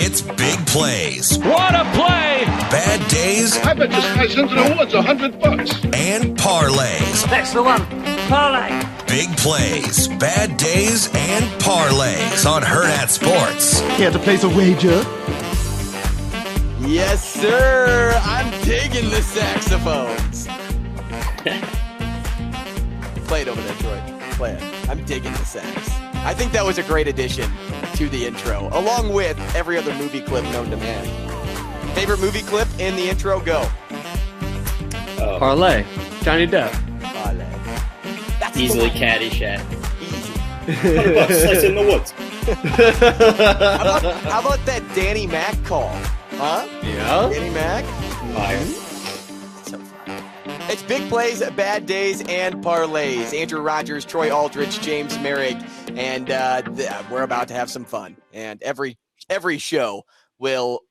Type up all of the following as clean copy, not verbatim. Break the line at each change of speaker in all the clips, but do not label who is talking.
It's big plays.
What a play!
Bad days.
I bet this guy's into the woods $100.
And parlays.
That's the one. Parlay.
Big plays, bad days, and parlays on Hurrdat Sports.
Care to place a wager?
Yes, sir. I'm digging the saxophones. Play it over there, Troy. Play it. I'm digging the sax. I think that was a great addition to the intro, along with every other movie clip known to man. Favorite movie clip in the intro? Go.
Parlay. Johnny Depp.
Parlay. That's
Easily
the
Caddyshack.
Easy.
$100, slice in the woods.
How about that Danny Mac call? Huh?
Yeah.
Danny Mac?
Fire.
So fun. It's big plays, bad days, and parlays. Andrew Rogers, Troy Aldridge, James Merig, and we're about to have some fun. And every show will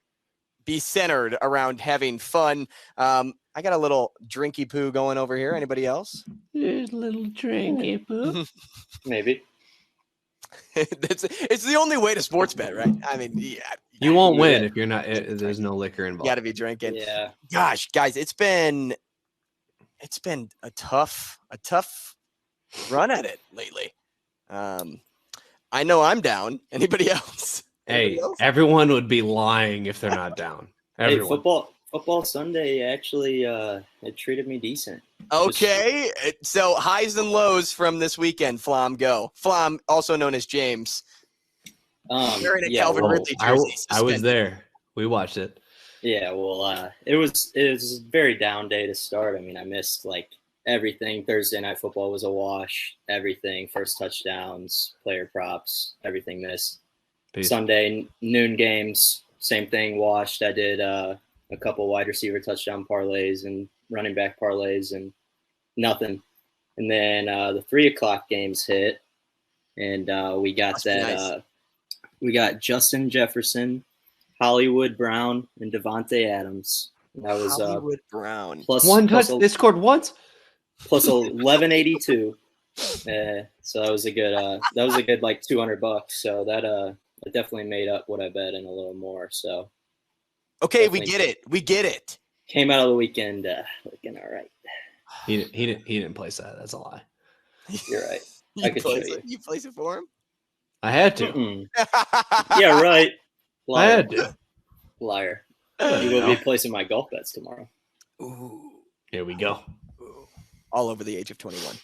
be centered around having fun. I got a little drinky poo going over here. Anybody else?
There's a little drinky poo.
Maybe.
It's the only way to sports bet, right? I mean, yeah.
You won't win if you're not. There's no liquor
You
involved.
got to be drinking.
Yeah.
Gosh, guys, it's been a tough run at it lately. I know I'm down. Anybody else?
Hey, everyone would be lying if they're not down. Everyone.
Hey, football Sunday actually it treated me decent.
Okay, so highs and lows from this weekend. Flom, go. Flom, also known as James. Wearing a Calvin Ridley jersey.
I was there. We watched it.
Yeah, well, it was a very down day to start. I mean, I missed like everything. Thursday night football was a wash. Everything, first touchdowns, player props, everything missed.
Peace.
Sunday noon games, same thing, washed. I did a couple wide receiver touchdown parlays and running back parlays and nothing. And then the 3:00 games hit, and we got
Nice.
We got Justin Jefferson, Hollywood Brown, and Devontae Adams. That was
Hollywood Brown.
plus
One touch.
plus,
They scored once.
plus 1182. So that was a good like $200. So that it definitely made up what I bet and a little more. So
Okay, we get it. We get it.
came out of the weekend looking all right.
He didn't place that. That's a lie.
You're right.
You
I could show
place
you.
it. You place it for him?
I had to.
Mm-mm. Yeah, right.
I
Liar.
had to.
Liar. You will be placing my golf bets tomorrow.
Ooh.
Here we go.
All over the age of 21.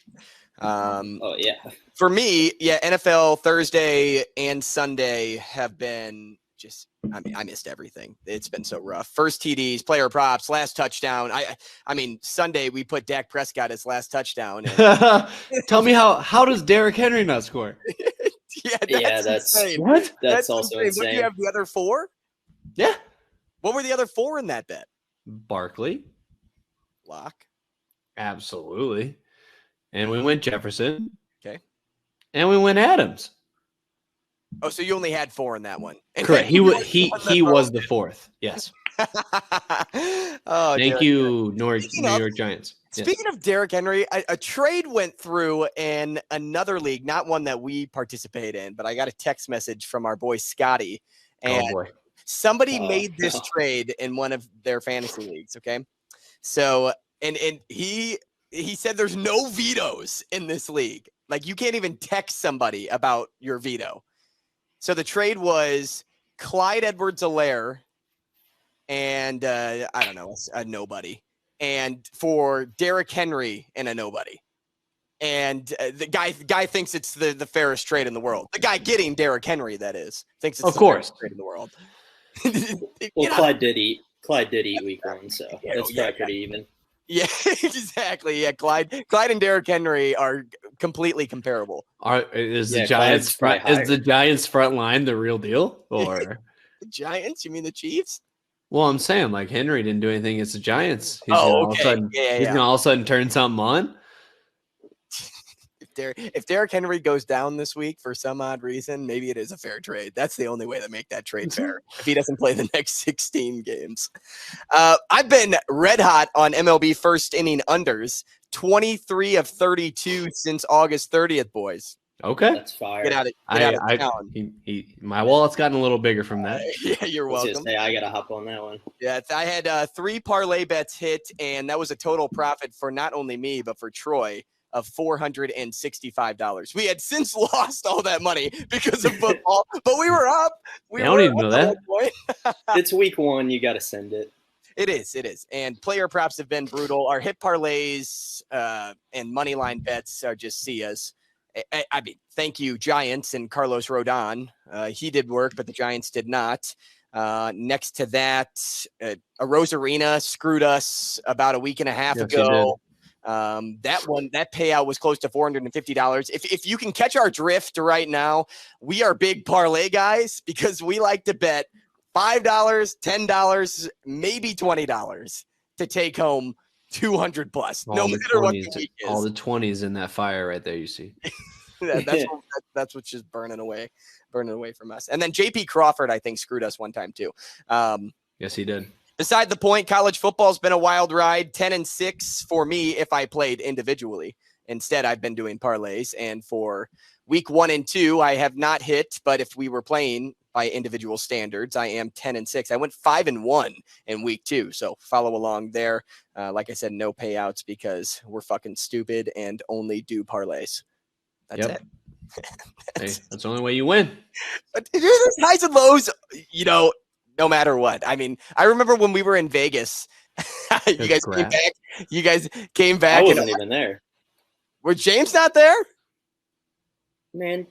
Oh yeah.
For me, yeah, NFL Thursday and Sunday have been just, I mean, I missed everything. It's been so rough. First TDs, player props, last touchdown. I mean, Sunday we put Dak Prescott as last touchdown. And,
Tell me how does Derrick Henry not score?
That's
insane.
What?
That's also
insane. What do you
insane.
have the other four?
Yeah.
What were the other four in that bet?
Barkley.
Lock.
Absolutely. And we went Jefferson.
Okay.
And we went Adams.
Oh, so you only had four in that one. And
Correct.
then
He was the fourth. Yes.
Oh,
Thank
Derrick
you, New
Speaking of-
York Giants. Yes.
Speaking of Derrick Henry, a trade went through in another league, not one that we participate in, but I got a text message from our boy Scotty, and
Oh boy.
somebody
Oh,
made this
no.
trade in one of their fantasy leagues. Okay, so and he said there's no vetoes in this league. Like you can't even text somebody about your veto. So the trade was Clyde Edwards-Helaire and I don't know, a nobody. And for Derrick Henry and a nobody. And the guy thinks it's the fairest trade in the world. The guy getting Derrick Henry, that is, thinks it's
Of
the
course.
fairest trade in the world.
Well, Clyde did eat week one, so it's
yeah,
probably pretty even.
Yeah, exactly. Yeah, Clyde and Derrick Henry are completely comparable.
Is
Yeah,
the Giants
Clyde's
front
probably
is the Giants front line the real deal? Or
The Giants? You mean the Chiefs?
well, I'm saying like Henry didn't do anything against the Giants. He's
Oh,
gonna all of a
okay.
sudden,
Yeah,
he's
yeah.
gonna all of a sudden turn something on.
If Derrick Henry goes down this week for some odd reason, maybe it is a fair trade. That's the only way to make that trade fair. If he doesn't play the next 16 games. I've been red hot on MLB first inning unders, 23 of 32 since August 30th, boys.
Okay.
That's fire.
Get out of town.
My wallet's gotten a little bigger from that.
Yeah, you're welcome.
I gotta hop on that one.
Yeah, I had 3 parlay bets hit, and that was a total profit for not only me but for Troy of $465. We had since lost all that money because of football, but we were up.
I don't even know that.
It's week 1. You got to send it.
It is. And player props have been brutal. Our hit parlays and money line bets are just see us. I mean, thank you, Giants and Carlos Rodon. He did work, but the Giants did not. Next to that, a Rosarina screwed us about a week and a half ago. That payout was close to $450. If you can catch our drift right now, we are big parlay guys because we like to bet $5, $10, maybe $20 to take home 200 plus, no matter what the week is.
All the 20s in that fire right there, you see.
That's what's just burning away from us. And then JP Crawford, I think, screwed us one time too.
Yes, he did.
Beside the point, college football's been a wild ride. 10-6 for me if I played individually. Instead, I've been doing parlays. And for week 1 and 2, I have not hit. But if we were playing by individual standards, I am 10-6. I went 5-1 in week 2. So follow along there. Like I said, no payouts because we're fucking stupid and only do parlays. That's it.
That's the only way you win.
But there's highs and lows, no matter what. I mean, I remember when we were in Vegas, you guys came back.
I wasn't even there.
Were James not there?
Man,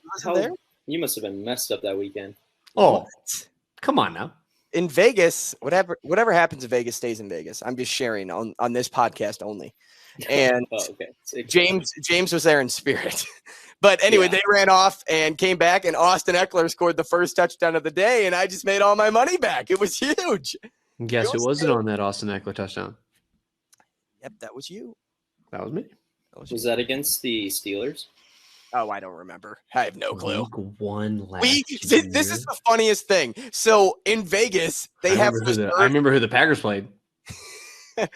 you must have been messed up that weekend.
Oh, come on now.
In Vegas, whatever happens in Vegas stays in Vegas. I'm just sharing on this podcast only. And James was there in spirit. But anyway, They ran off and came back, and Austin Eckler scored the first touchdown of the day, and I just made all my money back. It was huge.
Guess who wasn't on that Austin Eckler touchdown?
Yep, that was you.
That was me.
Was that against the Steelers?
Oh, I don't remember. I have no clue.
Week 1 last
year. This is the funniest thing. So in Vegas, they I
remember who the Packers played.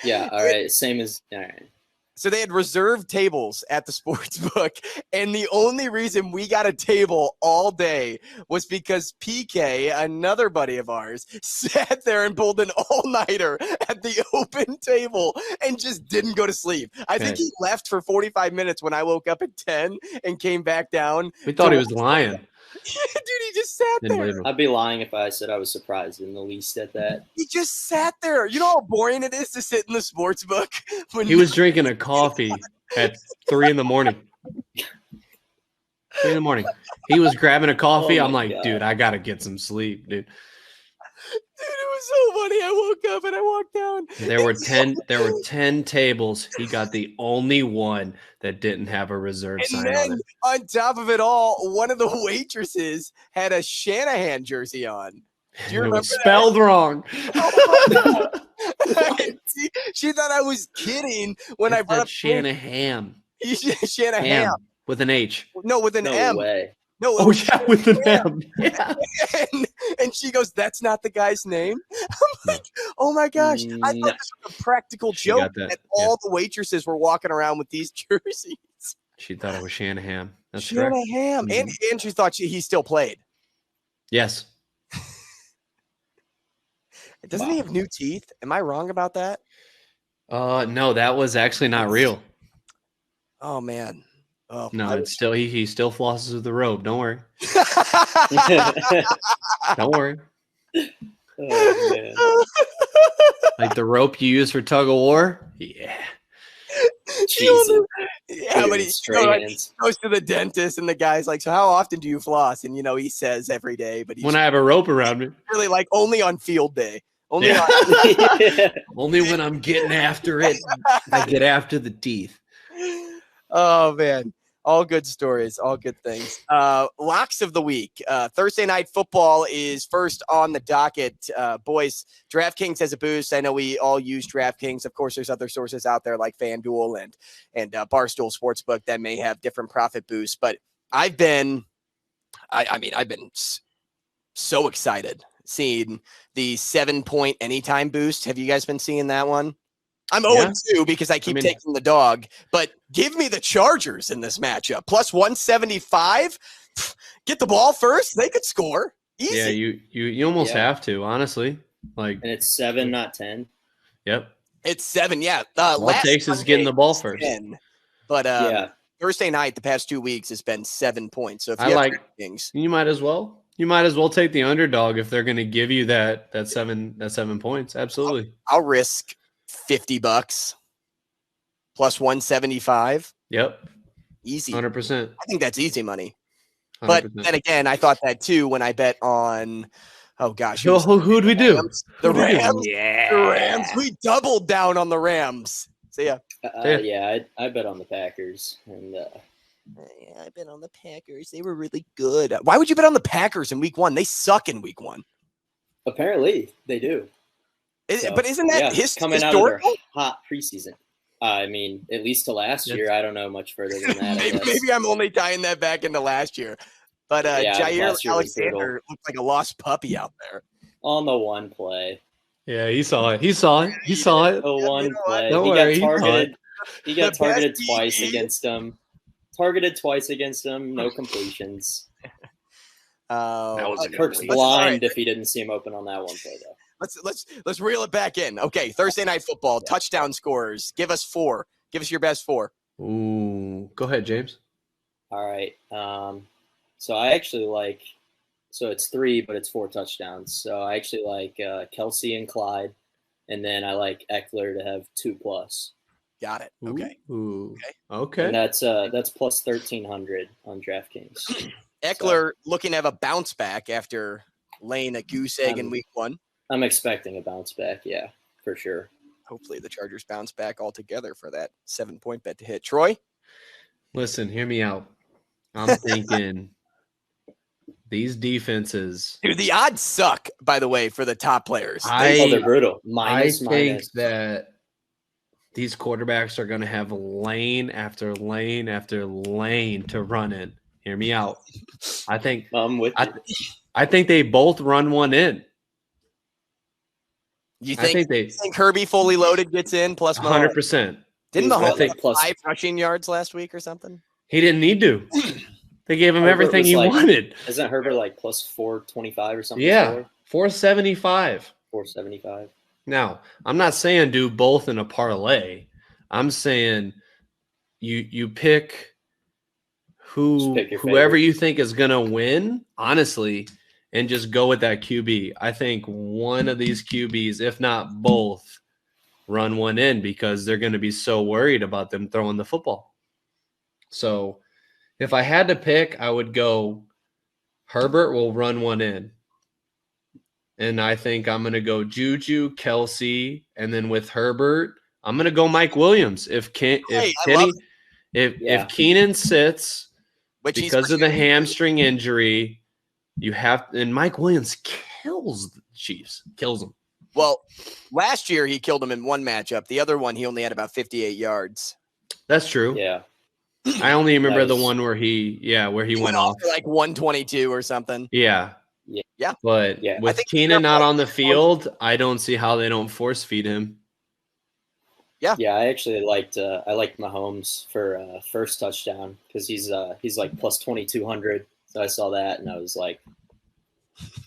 Yeah, all right. Same as all right.
So they had reserved tables at the sports book, and the only reason we got a table all day was because PK, another buddy of ours, sat there and pulled an all-nighter at the open table and just didn't go to sleep. I think he left for 45 minutes when I woke up at 10 and came back down.
We thought he was lying.
Dude, he just sat there.
I'd be lying if I said I was surprised in the least at that.
He just sat there. You know how boring it is to sit in the sports book?
When he was drinking a coffee at 3 a.m. 3 a.m. He was grabbing a coffee. I'm like, God. Dude, I got to get some sleep, dude.
Dude, it was so funny. I woke up and I walked down.
There were 10 tables. He got the only one that didn't have a reserve sign on it.
On top of it all, one of the waitresses had a Shanahan jersey on. Do you remember
spelled wrong.
Oh, she thought I was kidding when I brought up
Shanahan.
Shanahan
with an H.
No, with an M.
Way.
No,
with an M. Yeah.
And she goes, "That's not the guy's name." I'm like, "Oh my gosh!" I thought this was a practical joke that all the waitresses were walking around with these jerseys.
She thought it was Shanahan. That's
Shanahan, and she thought he still played.
Yes.
Doesn't he have new teeth? Am I wrong about that?
No, that was actually not real.
Oh man. Oh,
no, it's still he still flosses with the robe. Don't worry. Don't worry.
Oh, man.
Like the rope you use for tug of war? Yeah.
Jesus.
Yeah, but he goes to the dentist and the guy's like, "So how often do you floss?" And he says every day, but
when I have a rope around me.
Really like only on field day. Only
only when I'm getting after it. I get after the teeth.
Oh man, all good stories, all good things. Locks of the week. Thursday night football is first on the docket. Boys, DraftKings has a boost. I know we all use DraftKings. Of course, there's other sources out there like FanDuel and Barstool Sportsbook that may have different profit boosts. But I've been so excited seeing the 7-point anytime boost. Have you guys been seeing that one? I'm 0-2 because I keep taking the dog, but give me the Chargers in this matchup. Plus 175. Get the ball first. They could score. Easy.
Yeah, you almost have to, honestly. And
it's 7, not 10.
Yep.
It's 7, yeah.
All it takes is getting the ball first.
10, but Thursday night, the past 2 weeks, has been 7 points. So if you have things,
you might as well. You might as well take the underdog if they're going to give you that 7 points. Absolutely.
I'll risk $50 plus 175.
Yep.
Easy.
100%.
I think that's easy money.
100%.
But then again, I thought that too when I bet on. Oh gosh,
who'd we do?
The Rams. Yeah, the Rams. We doubled down on the Rams. So yeah.
I bet on the Packers, and
I bet on the Packers. They were really good. Why would you bet on the Packers in week 1? They suck in week 1.
Apparently, they do.
But isn't that
coming
historical?
out of their hot preseason? I mean, at least to last year. I don't know much further than that.
maybe I'm only tying that back into last year. But Jair Alexander looked like a lost puppy out there.
On the one play.
Yeah, he saw it. He saw it.
The one play.
Don't worry,
he got targeted twice against him. No completions. Kirk's blind if he didn't see him open on that one play, though.
Let's reel it back in. Okay, Thursday night football, touchdown scores. Give us 4. Give us your best 4.
Ooh, go ahead, James.
All right. So I actually so it's 3, but it's 4 touchdowns. So I actually like Kelsey and Clyde, and then I like Eckler to have 2+.
Got it. Okay.
Okay.
And that's plus 1,300 on DraftKings.
Eckler looking to have a bounce back after laying a goose egg in week 1.
I'm expecting a bounce back, yeah, for sure.
Hopefully the Chargers bounce back altogether for that 7-point bet to hit. Troy?
Listen, hear me out. I'm thinking these defenses.
Dude, the odds suck, by the way, for the top players.
They're brutal.
I think that these quarterbacks are going to have lane after lane after lane to run in. Hear me out. I think I think they both run one in.
You think Kirby fully loaded gets in plus
100%?
Didn't Mahomes have 5 rushing yards last week or something?
He didn't need to. They gave him everything he wanted.
Isn't Herbert like plus 425 or something?
Yeah, 475.
475.
Now, I'm not saying do both in a parlay. I'm saying you pick whoever you think is going to win, honestly, and just go with that QB. I think one of these QBs, if not both, run one in because they're going to be so worried about them throwing the football. So if I had to pick, I would go Herbert will run one in. And I think I'm going to go Juju, Kelsey, and then with Herbert, I'm going to go Mike Williams. If Keenan sits because of the hamstring injury, and Mike Williams kills the Chiefs, kills them.
Well, last year he killed him in one matchup. The other one, he only had about 58 yards.
That's true.
Yeah.
I only remember the one where he went off
like 122 or something.
Yeah.
Yeah.
But with Keenan not on the field, I don't see how they don't force feed him.
Yeah.
Yeah, I actually liked Mahomes for first touchdown because he's like plus 2,200. So I saw that and I was like,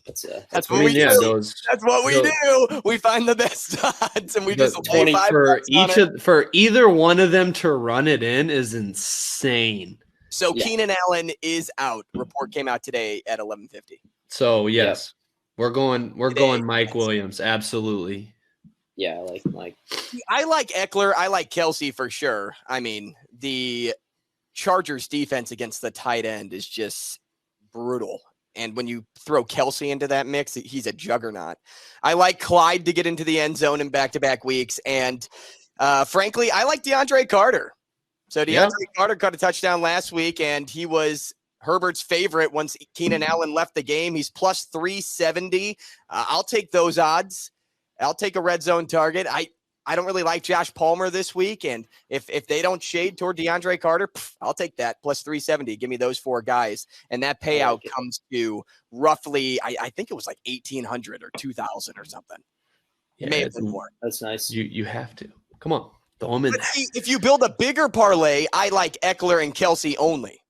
that's
what we do. That's what we do. We find the best odds and we just lay 5
for either one of them to run it in is insane.
So Keenan Allen is out. Report came out today at 11:50.
So yes, we're going Mike Williams. Absolutely.
Yeah, I like Mike.
I like Eckler. I like Kelsey for sure. I mean, the Chargers defense against the tight end is just brutal. And when you throw Kelsey into that mix, he's a juggernaut. I like Clyde to get into the end zone in back-to-back weeks. And frankly, I like DeAndre Carter. So DeAndre Carter caught a touchdown last week, and he was Herbert's favorite once Keenan Allen left the game. He's plus 370. I'll take those odds. I'll take a red zone target. I don't really like Josh Palmer this week, and if they don't shade toward DeAndre Carter, I'll take that plus 370. Give me those 4 guys, and that payout comes to roughly, I think it was like 1,800 or 2,000 or something. It may have been more.
That's nice.
You have to. Come on. Throw him in
But
there.
see, if you build a bigger parlay, I like Eckler and Kelsey only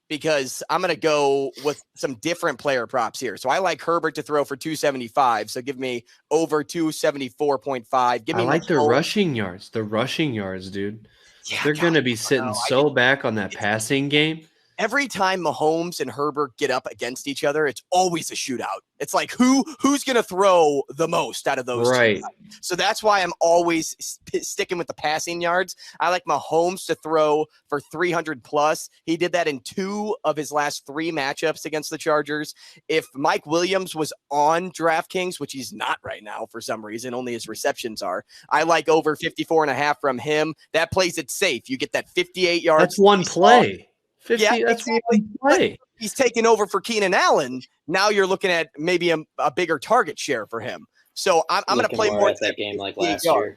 because I'm going to go with some different player props here. So I like Herbert to throw for 275. So give me over 274.5. Give
I
me
like their
Mahomes.
rushing yards. The rushing yards, dude.
Yeah,
They're
God,
going to be sitting
I
so back on that passing game.
every time Mahomes and Herbert get up against each other, it's always a shootout. It's like who's going to throw the most out of those
Right.
two. So that's why I'm always sticking with the passing yards. I like Mahomes to throw for 300 plus. He did that in 2 of his last 3 matchups against the Chargers. If Mike Williams was on DraftKings, which he's not right now for some reason, only his receptions are, I like over 54.5 from him. That plays it safe. You get that 58 yards.
That's one play. 50,
Yeah,
that's
exactly.
one play.
He's taking over for Keenan Allen. Now you're looking at maybe a bigger target share for him. So I'm going to play more
at that game like last year.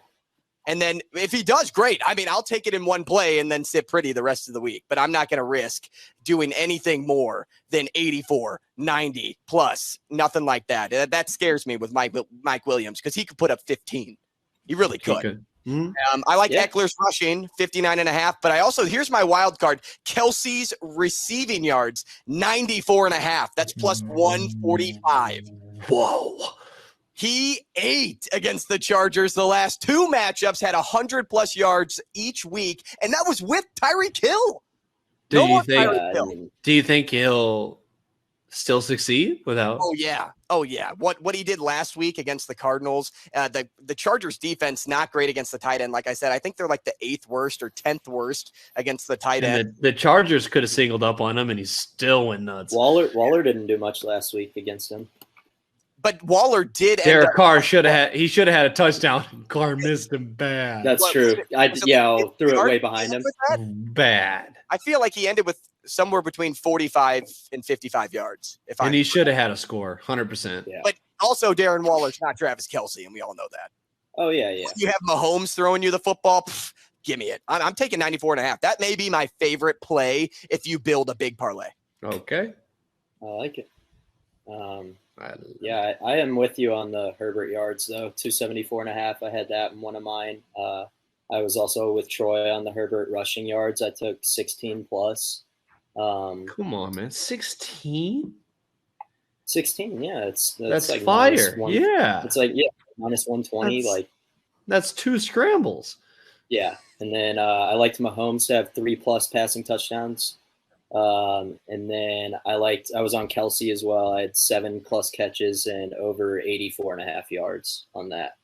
And then if he does, great. I mean, I'll take it in one play and then sit pretty the rest of the week. But I'm not going to risk doing anything more than 84, 90 plus. Nothing like that. That scares me with Mike Williams because he could put up 15. He really could. I like Eckler's rushing 59.5, but I also, here's my wild card. Kelsey's receiving yards 94.5. That's plus 145.
Whoa.
He ate against the Chargers. The last 2 matchups had 100 plus yards each week, and that was with Tyreek Hill.
Do you think he'll still succeed without?
Oh yeah. What he did last week against the Cardinals, the Chargers defense not great against the tight end. Like I said, I think they're like the 8th worst or 10th worst against the tight end.
The Chargers could have singled up on him, and he still went nuts.
Waller didn't do much last week against him.
But Waller did.
Derek Carr should have had a touchdown. Carr missed him bad.
That's true. I threw it way behind him.
Bad.
I feel like he ended with somewhere between 45 and 55 yards.
He should have had a score, 100%.
Yeah.
But also, Darren Waller's not Travis Kelce, and we all know that.
Oh yeah.
You have Mahomes throwing you the football. Give me it. I'm taking 94.5. That may be my favorite play if you build a big parlay.
Okay.
I like it. I am with you on the Herbert yards though. 274.5. I had that in one of mine. I was also with Troy on the Herbert rushing yards. I took 16 plus.
Come on, man. 16?
16, yeah.
That's
like
fire.
It's like, minus 120.
That's 2 scrambles.
Yeah. And then I liked Mahomes to have 3 plus passing touchdowns. And then I was on Kelsey as well. I had 7 plus catches and over 84.5 yards on that.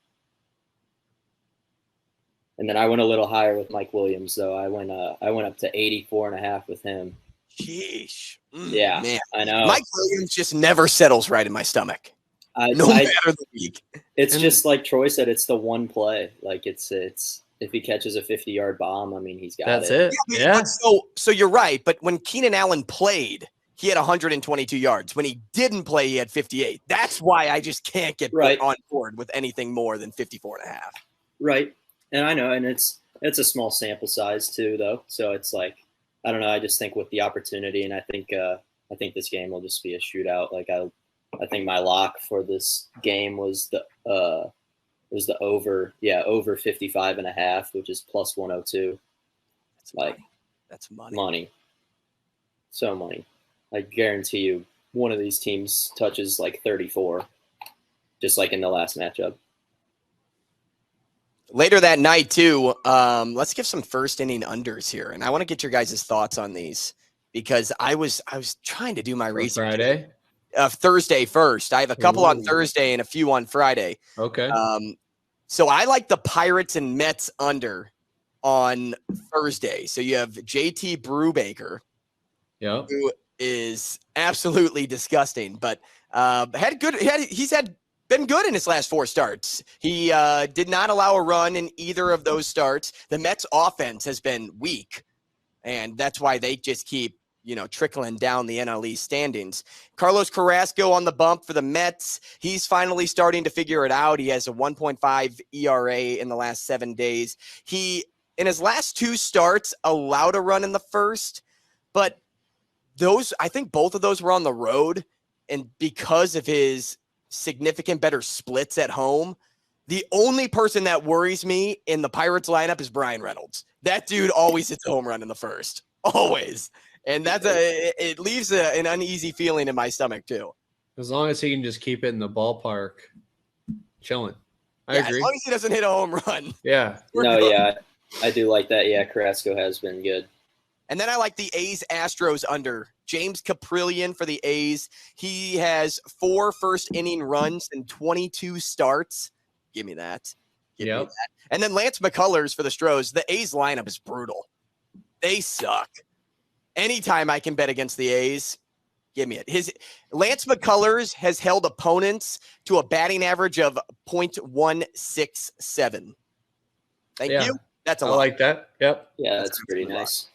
And then I went a little higher with Mike Williams, though. I went up to 84.5 with him.
Sheesh.
Yeah,
man.
I know.
Mike Williams just never settles right in my stomach. No matter the week.
It's just like Troy said. It's the one play. Like it's if he catches a 50-yard bomb, I mean, he's got
That's it.
Yeah. So you're right. But when Keenan Allen played, he had 122 yards. When he didn't play, he had 58. That's why I just can't get on board with anything more than 54.5.
Right. And I know, and it's a small sample size too, though. So it's like, I don't know. I just think with the opportunity, and I think this game will just be a shootout. Like I think my lock for this game was the over 55.5, which is plus 102.
That's
money. So money. I guarantee you, one of these teams touches like 34, just like in the last matchup.
Later that night, too, let's give some first inning unders here. And I want to get your guys' thoughts on these because I was trying to do my research.
Friday?
Thursday first. I have a couple on Thursday and a few on Friday.
Okay.
So I like the Pirates and Mets under on Thursday. So you have JT Brubaker, who is absolutely disgusting, but he's been good in his last 4 starts. He did not allow a run in either of those starts. The Mets offense has been weak, and that's why they just keep, trickling down the NL East standings. Carlos Carrasco on the bump for the Mets. He's finally starting to figure it out. He has a 1.5 ERA in the last 7 days. He, in his last 2 starts, allowed a run in the first, but I think both of those were on the road, and because of his significant better splits at home, The only person that worries me in the Pirates lineup is Brian Reynolds. That dude always hits a home run in the first. Always. And it leaves an uneasy feeling in my stomach too.
As long as he can just keep it in the ballpark, chilling. I agree.
As long as he doesn't hit a home run.
Yeah.
I do like that. Yeah, Carrasco has been good.
And then I like the A's Astros under. James Caprillion for the A's. He has 4 first-inning runs and 22 starts. Give me that. Give me that. And then Lance McCullers for the Stros. The A's lineup is brutal. They suck. Anytime I can bet against the A's, give me it. Lance McCullers has held opponents to a batting average of .167. Thank you. That's a lot.
I like that. Yep.
Yeah, that's pretty nice.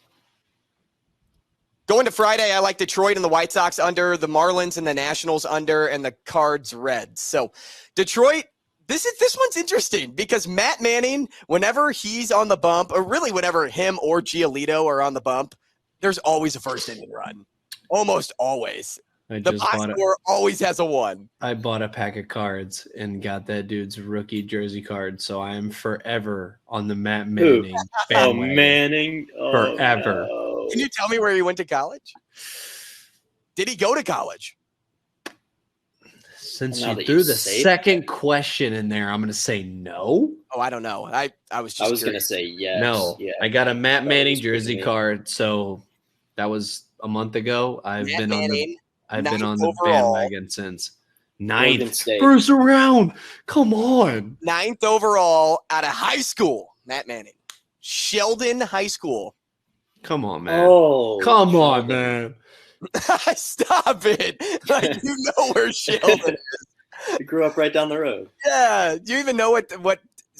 Going to Friday, I like Detroit and the White Sox under, the Marlins and the Nationals under, and the Cards Reds. So Detroit, this one's interesting because Matt Manning, whenever he's on the bump, or really whenever him or Giolito are on the bump, there's always a first inning run. Almost always. The box score always has a 1.
I bought a pack of cards and got that dude's rookie jersey card, so I am forever on the Matt Manning bandwagon.
Manning.
Forever.
No.
Can you tell me where he went to college? Did he go to college?
Since you threw the second question in there, I'm going to say no.
Oh, I don't know. I was
going to say yes.
No, yeah. I got a Matt Manning jersey card, so that was a month ago. I've been on the bandwagon since. 9th, first round. Come on.
9th overall out of high school. Matt Manning, Sheldon High School.
Come on, man.
Come
on, man.
Stop it. Like, you know where Sheldon is.
You grew up right down the road.
Yeah. Do you even know what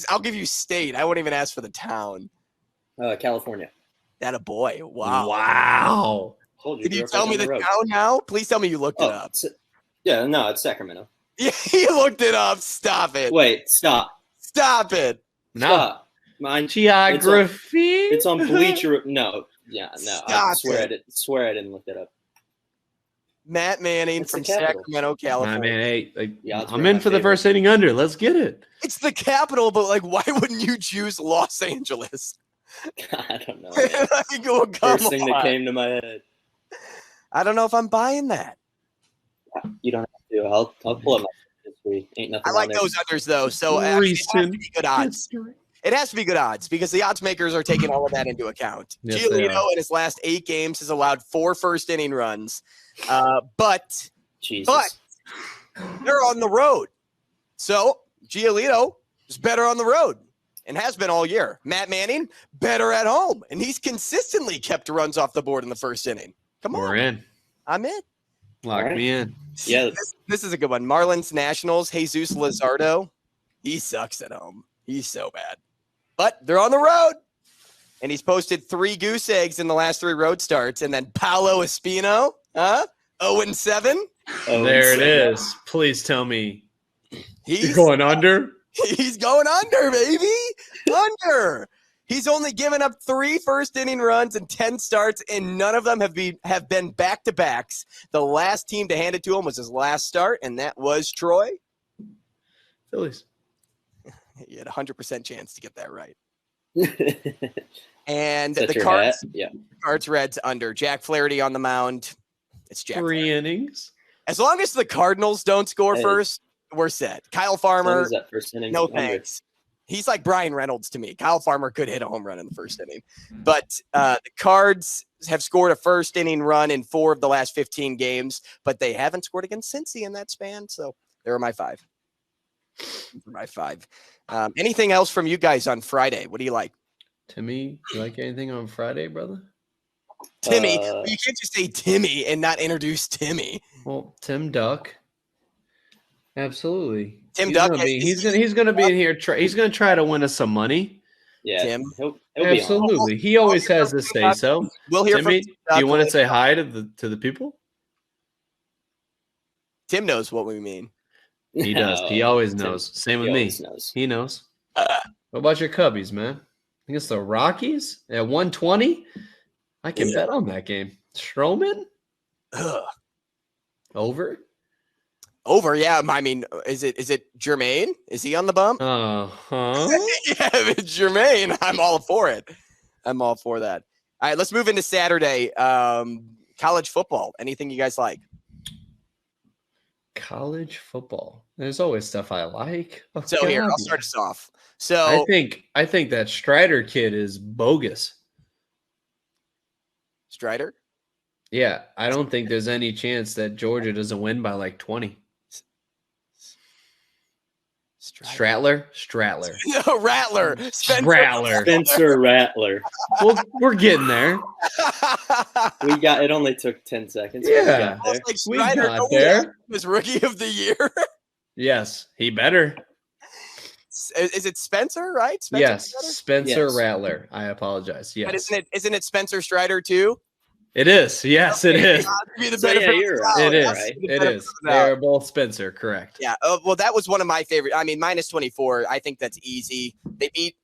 I'll give you state. I won't even ask for the town.
California.
That a boy. Wow.
Wow.
Can you tell me the town now? Please tell me you looked it up.
It's Sacramento.
Yeah, he looked it up. Stop it.
Wait, stop.
Stop it.
No.
Stop. Mine,
Geography.
It's on Bleacher. No. Yeah, no. I swear I didn't look it up.
Matt Manning from Sacramento, California.
I'm in for the first inning under. Let's get it.
It's the capital, but why wouldn't you choose Los Angeles?
I don't know.
First
thing that came to my head.
I don't know if I'm buying that.
You don't have to. I'll pull up my history. Ain't nothing.
I like those others though. So it has to be good odds. It has to be good odds because the odds makers are taking all of that into account.
Yes,
Giolito in his last 8 games has allowed 4 first inning runs, but they're on the road. So Giolito is better on the road and has been all year. Matt Manning better at home, and he's consistently kept runs off the board in the first inning. Come on,
we're in.
I'm in.
Lock me in.
Yeah,
this is a good one. Marlins Nationals. Jesus Luzardo, he sucks at home. He's so bad. But they're on the road, and he's posted 3 goose eggs in the last 3 road starts. And then Paolo Espino, 0-7.
There it is. Please tell me
he's
going under.
He's going under, baby. Under. He's only given up 3 first-inning runs and 10 starts, and none of them have been back-to-backs. The last team to hand it to him was his last start, and that was Troy.
Phillies.
You had a 100% chance to get that right. And
the
Cards Reds under. Jack Flaherty on the mound. It's Jack
3
Flaherty.
innings.
As long as the Cardinals don't score first, we're set. Kyle Farmer,
first inning
no thanks. He's like Brian Reynolds to me. Kyle Farmer could hit a home run in the first inning. But the Cards have scored a first inning run in 4 of the last 15 games, but they haven't scored against Cincy in that span. So there are my 5. Anything else from you guys on Friday? What do you like?
Timmy, you like anything on Friday, brother?
Timmy. You can't just say Timmy and not introduce Timmy.
Well, Tim Duck. Absolutely.
Tim Duck.
He's gonna be in here. He's gonna try to win us some money.
Yeah,
Tim.
He'll
absolutely. He always has to say so.
We'll hear
Timmy,
from
do you want to say hi to the people?
Tim knows what we mean.
He does. He always knows. Same with me. He knows. What about your Cubbies, man? Against the Rockies at 120? I can bet on that game. Stroman?
Ugh.
Over?
Over, yeah. I mean, is it Jermaine? Is he on the bump?
Uh-huh.
Yeah, if it's Jermaine, I'm all for it. I'm all for that. All right, let's move into Saturday. College football. Anything you guys like?
College football. There's always stuff I like. Oh,
So here,
God,
I'll start us off. So
I think that Strider kid is bogus.
Strider?
Yeah, I don't think there's any chance that Georgia doesn't win by like 20. Stratler?
No, Rattler.
Spencer Rattler.
Well, we're getting there.
We got it. Only took 10 seconds.
Yeah.
We got there.
Like
We
Strider,
got there.
was rookie of the year.
Yes, he better.
Is it Spencer, right? Spencer
Yes,
Strider?
Spencer
Yes.
Rattler. I apologize. Yes.
But isn't it Spencer Strider too?
It is. Yes, it is.
Be the
So,
benefit
yeah,
of
you're
the
right.
doubt.
It is.
right.
Be the
It
benefit
is.
of the doubt.
They're both Spencer, correct.
Yeah. Well, that was one of my favorite. I mean, minus 24. I think that's easy. They beat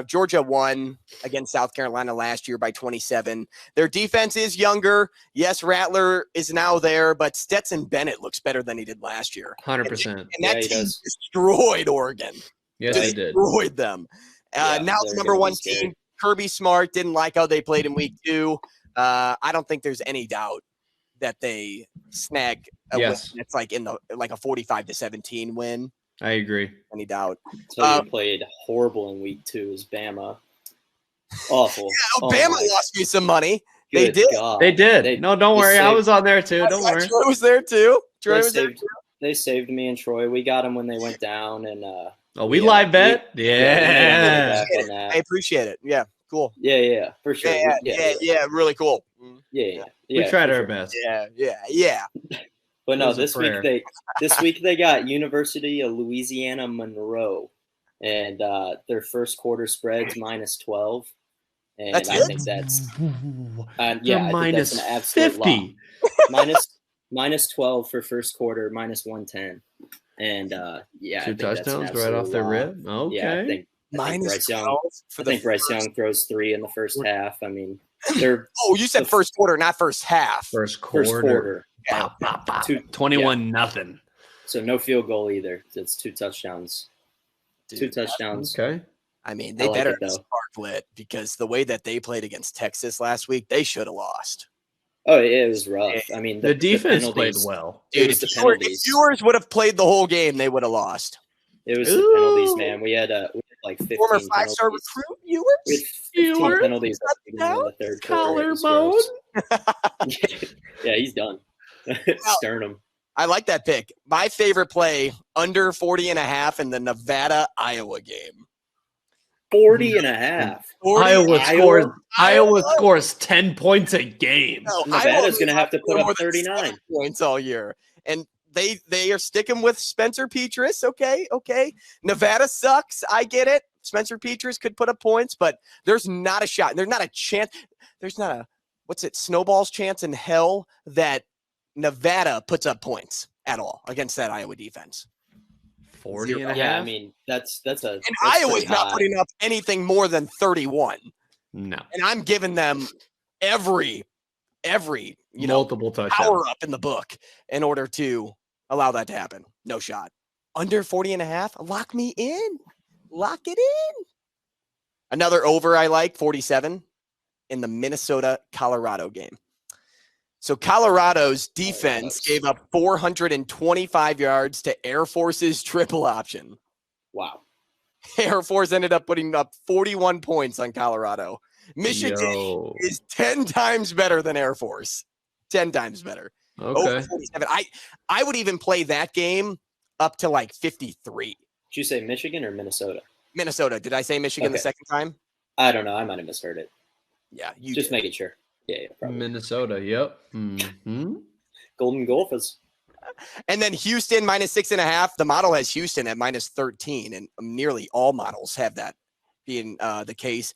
Georgia won against South Carolina last year by 27. Their defense is younger. Yes, Rattler is now there, but Stetson Bennett looks better than he did last year.
100%.
And that
he
team
does.
destroyed Oregon.
Yes, they did.
Destroyed them.
Yeah,
Now the
they're
number
gonna be
one
scary.
team, Kirby Smart, didn't like how they played in week 2. I don't think there's any doubt that they snag a win.
Yes.
It's like a 45-17 win.
I agree.
Any doubt?
So you played horrible in week 2 is Bama. Awful.
Bama
my
lost me some money. They did.
God.
They did. No, don't
they
worry. I
saved-
was on there too. Don't worry.
Troy was there too. Troy
They
was there.
saved, they saved me and Troy. We got them when they went down, and
Oh, we
yeah,
live bet?
we made a
Yeah.
back on
I
that.
appreciate it. Yeah, cool.
Yeah, for sure.
Yeah, really cool.
Yeah.
We tried
for
our
sure.
best.
Yeah.
But no,
It was a prayer.
this week they got University of Louisiana Monroe, and their first quarter spreads minus 12, and
That's
I
it?
think that's
They're
I think that's
minus
an absolute
50.
lock. minus 12 for first quarter, minus 110, and I
Two
think that's an
touchdowns right off
absolute
the
lock.
rip. Okay.
Yeah, I think
Minus
Bryce Young.
12 for
I think
the
Bryce
first-
Young throws 3 in the first half. I mean, they're
Oh, you said first quarter, not first half.
First quarter.
first quarter.
Bop, bop, bop.
Two-
21-0.
So no field goal either. It's 2 touchdowns.
Dude,
2 touchdowns.
Okay.
I mean,
I
they
like
better
it, though.
spark lit because the way that they played against Texas last week, they should have lost.
Oh, it was rough. I mean,
The defense
penalties-
played well.
It
Dude,
was the
if
penalties.
viewers would have played the whole game, they would have lost.
It was the penalties,
Ooh.
man. We had like 15
Former
penalties.
5-star recruit viewers.
We had 15
Viewers?
penalties at the beginning of the third quarter. It was gross. Yeah, he's done. Sternum.
I like that pick. My favorite play, under 40.5 in the Nevada-Iowa game.
40 and a half.
40
Iowa scores 10 points a game.
No,
Nevada's going to have to put
more
up
than
39.
7 points all year. And they are sticking with Spencer Petras. Okay. Nevada sucks. I get it. Spencer Petras could put up points, but there's not a shot. There's not a chance. There's not a, snowball's chance in hell that Nevada puts up points at all against that Iowa defense.
40 and a half?
Yeah, I mean, that's
And
Iowa's
Iowa's not putting up anything more than 31.
No.
And I'm giving them every
Multiple touchdowns.
power up in the book in order to allow that to happen. No shot. Under 40.5, lock me in. Lock it in. Another over I like, 47 in the Minnesota-Colorado game. So Colorado's defense gave up 425 yards to Air Force's triple option.
Wow.
Air Force ended up putting up 41 points on Colorado. Michigan is 10 times better than Air Force. 10 times better.
Okay.
Over 47. I would even play that game up to like 53.
Did you say Michigan or Minnesota?
Minnesota. Did I say Michigan the
Okay.
second time?
I don't know. I might have misheard it.
Yeah, you
Just
did.
making sure. Yeah, probably.
Minnesota, yep. Mm-hmm.
Golden Gophers.
And then Houston minus 6.5. The model has Houston at minus 13, and nearly all models have that being the case.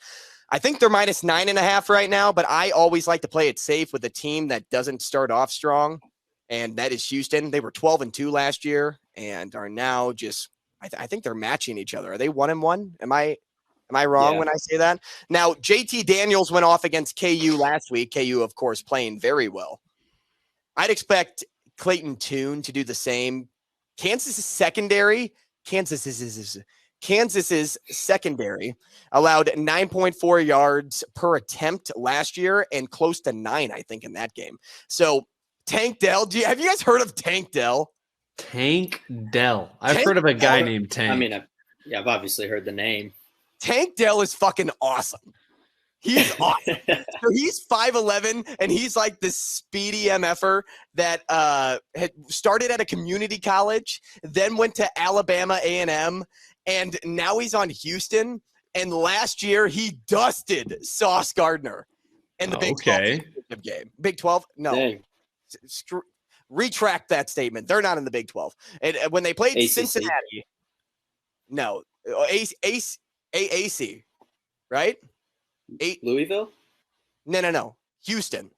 I think they're minus 9.5 right now, but I always like to play it safe with a team that doesn't start off strong, and that is Houston. They were 12-2 last year and are now just I think they're matching each other. Are they 1-1? Am I wrong when I say that? Now, JT Daniels went off against KU last week. KU, of course, playing very well. I'd expect Clayton Tune to do the same. Kansas's secondary allowed 9.4 yards per attempt last year and close to 9, I think, in that game. So Tank Dell, have you guys heard of Tank Dell?
Tank Dell. I've heard of a guy named Tank.
I mean, I've obviously heard the name.
Tank Dell is fucking awesome. He's awesome. So he's 5'11", and he's like this speedy MFer that had started at a community college, then went to Alabama A&M, and now he's on Houston. And last year he dusted Sauce Gardner in the Big 12 game. Big 12? No. Retract that statement. They're not in the Big 12. And when they played
ACC.
Cincinnati, no, AAC, right?
Louisville?
No. Houston.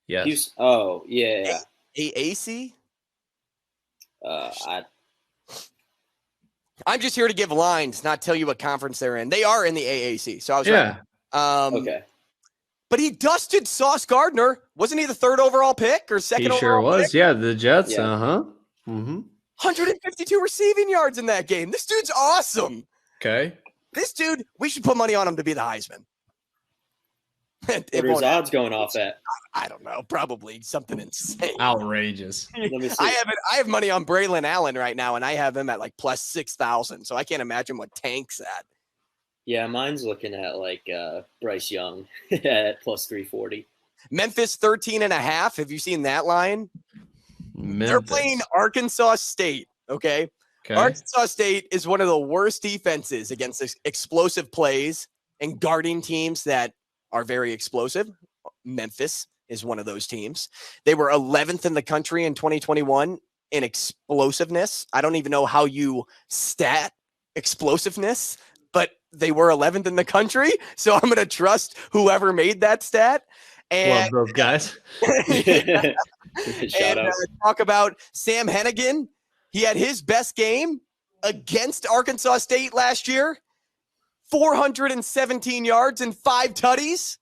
Yes.
Oh, yeah.
AAC? I'm just here to give lines, not tell you what conference they're in. They are in the AAC, so I was right.
Okay.
But he dusted Sauce Gardner. Wasn't he the 3rd overall pick or 2nd overall
He sure was.
pick?
Yeah, the Jets.
Yeah.
Uh-huh. Mm-hmm.
152 receiving yards in that game. This dude's awesome.
Okay.
This dude, we should put money on him to be the Heisman.
What are his odds going off at?
I don't know. Probably something insane.
Outrageous.
Let me see.
I have money on Braylon Allen right now, and I have him at like plus 6,000. So I can't imagine what Tank's at.
Yeah, mine's looking at like Bryce Young at plus 340.
Memphis 13.5. Have you seen that line? They're playing Arkansas State. Okay. Arkansas State is one of the worst defenses against explosive plays and guarding teams that are very explosive. Memphis is one of those teams. They were 11th in the country in 2021 in explosiveness. I don't even know how you stat explosiveness, but they were 11th in the country. So I'm going to trust whoever made that stat. And
love those guys.
Shout out.
Talk about Sam Hennigan. He had his best game against Arkansas State last year. 417 yards and 5 tutties.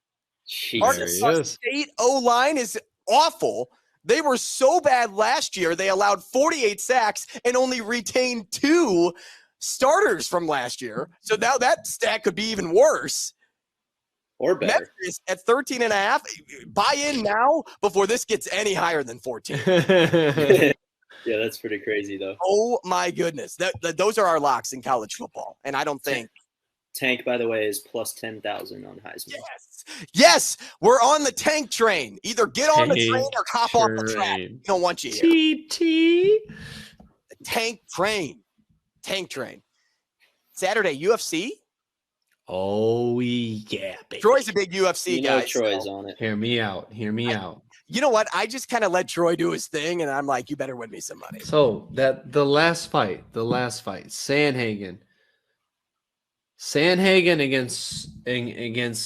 Jeez.
Arkansas State O-line is awful. They were so bad last year, they allowed 48 sacks and only retained 2 starters from last year. So now that stat could be even worse.
Or better.
Memphis at 13.5. Buy in now before this gets any higher than 14.
Yeah, that's pretty crazy, though.
Oh, my goodness. Those are our locks in college football. And I don't think.
Tank, by the way, is plus 10,000 on Heisman.
Yes. We're on the Tank train. Either get on the train or hop off the track. We don't want you here.
TT.
The Tank train. Tank train. Saturday, UFC.
Oh, yeah, baby.
Troy's a big UFC guy.
Troy's on it.
Hear me out.
You know what? I just kind of let Troy do his thing, and I'm like, you better win me some money.
So the last fight, Sanhagen against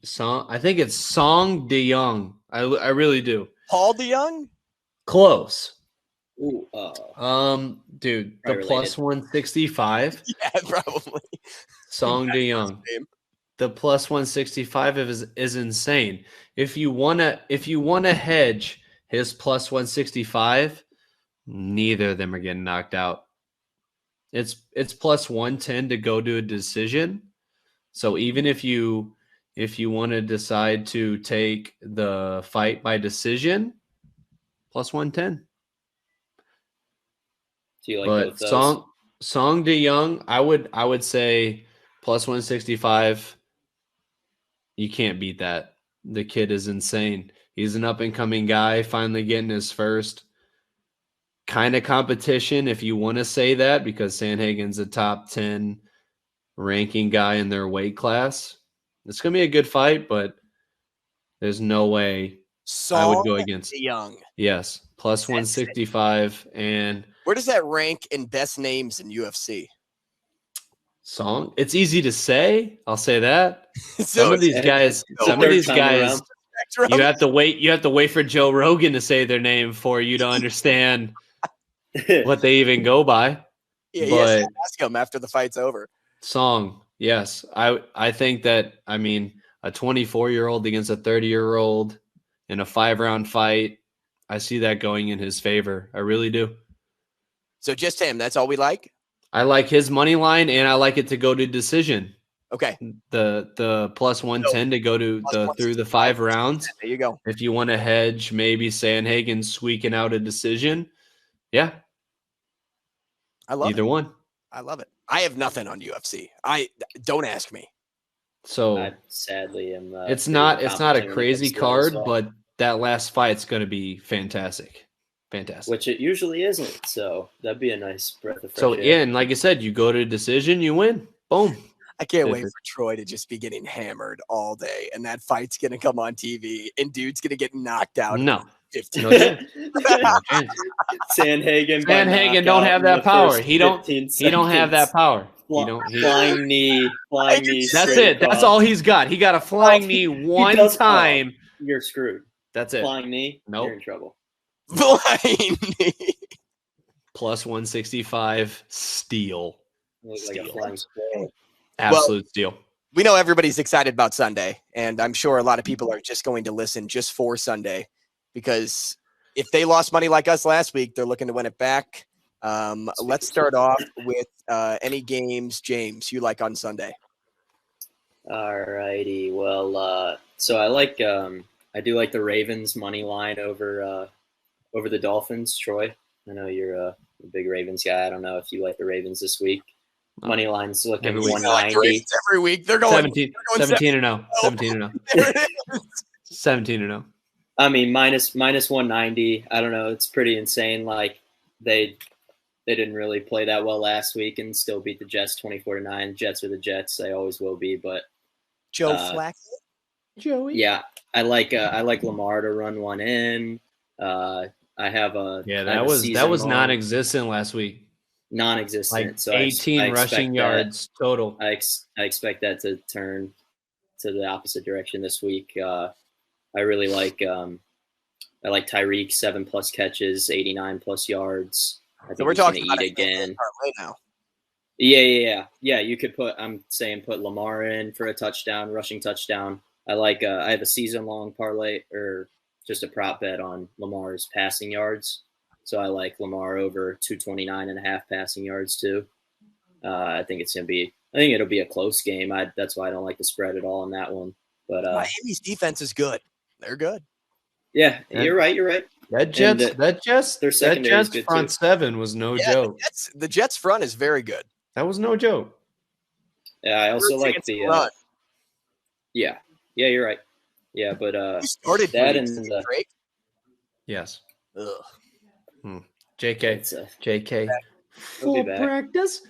Song. I think it's Song De Young. I really do.
Paul DeYoung?
Close.
Ooh,
dude, the
related.
plus 165.
Yeah, probably.
Song De Young. The plus 165 is insane. If you wanna hedge his plus 165, neither of them are getting knocked out. It's plus 110 to go to a decision. So even if you want to decide to take the fight by decision, plus 110.
Do you like
But
both those?
Song De Young, I would say plus 165. You can't beat that. The kid is insane. He's an up-and-coming guy, finally getting his first kind of competition, if you want to say that, because Sanhagen's a top 10 ranking guy in their weight class. It's going to be a good fight, but there's no way I would go against
Young.
Yes, plus 165. And
where does that rank in best names in UFC?
Song. It's easy to say. I'll say that.
So
some of these guys, you have to wait. You have to wait for Joe Rogan to say their name for you to understand what they even go by.
Yeah,
but
ask him after the fight's over.
Song, yes, I think that. I mean, a 24-year-old against a 30-year-old in a 5-round fight. I see that going in his favor. I really do.
So just him. That's all we like?
I like his money line, and I like it to go to decision.
Okay.
The plus 110 to go to through the 5 rounds.
There you go.
If you want to hedge, maybe Sandhagen squeaking out a decision. Yeah.
I love
either one.
I love it. I have nothing on UFC. Don't ask me.
So
I sadly am.
It's not a crazy card,
well.
but that last fight's going to be fantastic. Fantastic.
Which it usually isn't. So that'd be a nice breath of fresh
So,
air.
yeah, and like I said, you go to decision, you win. Boom.
I can't wait for Troy to just be getting hammered all day, and that fight's going to come on TV, and dude's going to get knocked out.
No.
15.
No chance.
Sandhagen
don't have that power. He don't have that power.
Flying knee.
That's it. That's all he's got. He got a flying knee one time.
You're screwed.
That's it.
Flying knee.
Nope.
You're in trouble.
Flying knee.
Plus 165 steal.
Looks like a flying squirrel.
Absolute steal.
We know everybody's excited about Sunday, and I'm sure a lot of people are just going to listen just for Sunday, because if they lost money like us last week, they're looking to win it back. Let's start off with any games, James, you like on Sunday.
All righty. Well, so I do like the Ravens money line over the Dolphins. Troy, I know you're a big Ravens guy. I don't know if you like the Ravens this week. Money line's looking 190
every week. They're going
17 and 0. 17 and 0. 17 and 0.
I mean, minus 190. I don't know. It's pretty insane. Like they didn't really play that well last week and still beat the Jets 24-9. Jets are the Jets. They always will be. But
Joe Flacco.
Joey.
Yeah, I like Lamar to run one in. I have a
that was non-existent last week.
Non-existent.
Like
so
18
I
rushing yards total.
I expect that to turn to the opposite direction this week. I really like Tyreek 7+ catches, 89+ yards. I think
So we're talking
he's
about
gonna eat again.
Right now.
Yeah. You could put Lamar in for a touchdown, rushing touchdown. I have a season-long parlay or just a prop bet on Lamar's passing yards. So I like Lamar over 229.5 passing yards too. I think it'll be a close game. That's why I don't like the spread at all on that one. But
Miami's defense is good. They're good.
Yeah, you're right.
That Jets
their secondary is good
front
too.
7 was no joke.
The Jets front is very good.
That was no joke.
Yeah, I also like the
run.
Yeah, you're right. Yeah, but
You started
that
Breeze,
and
Drake.
Yes.
Ugh.
JK.
He'll be
Full
back.
practice.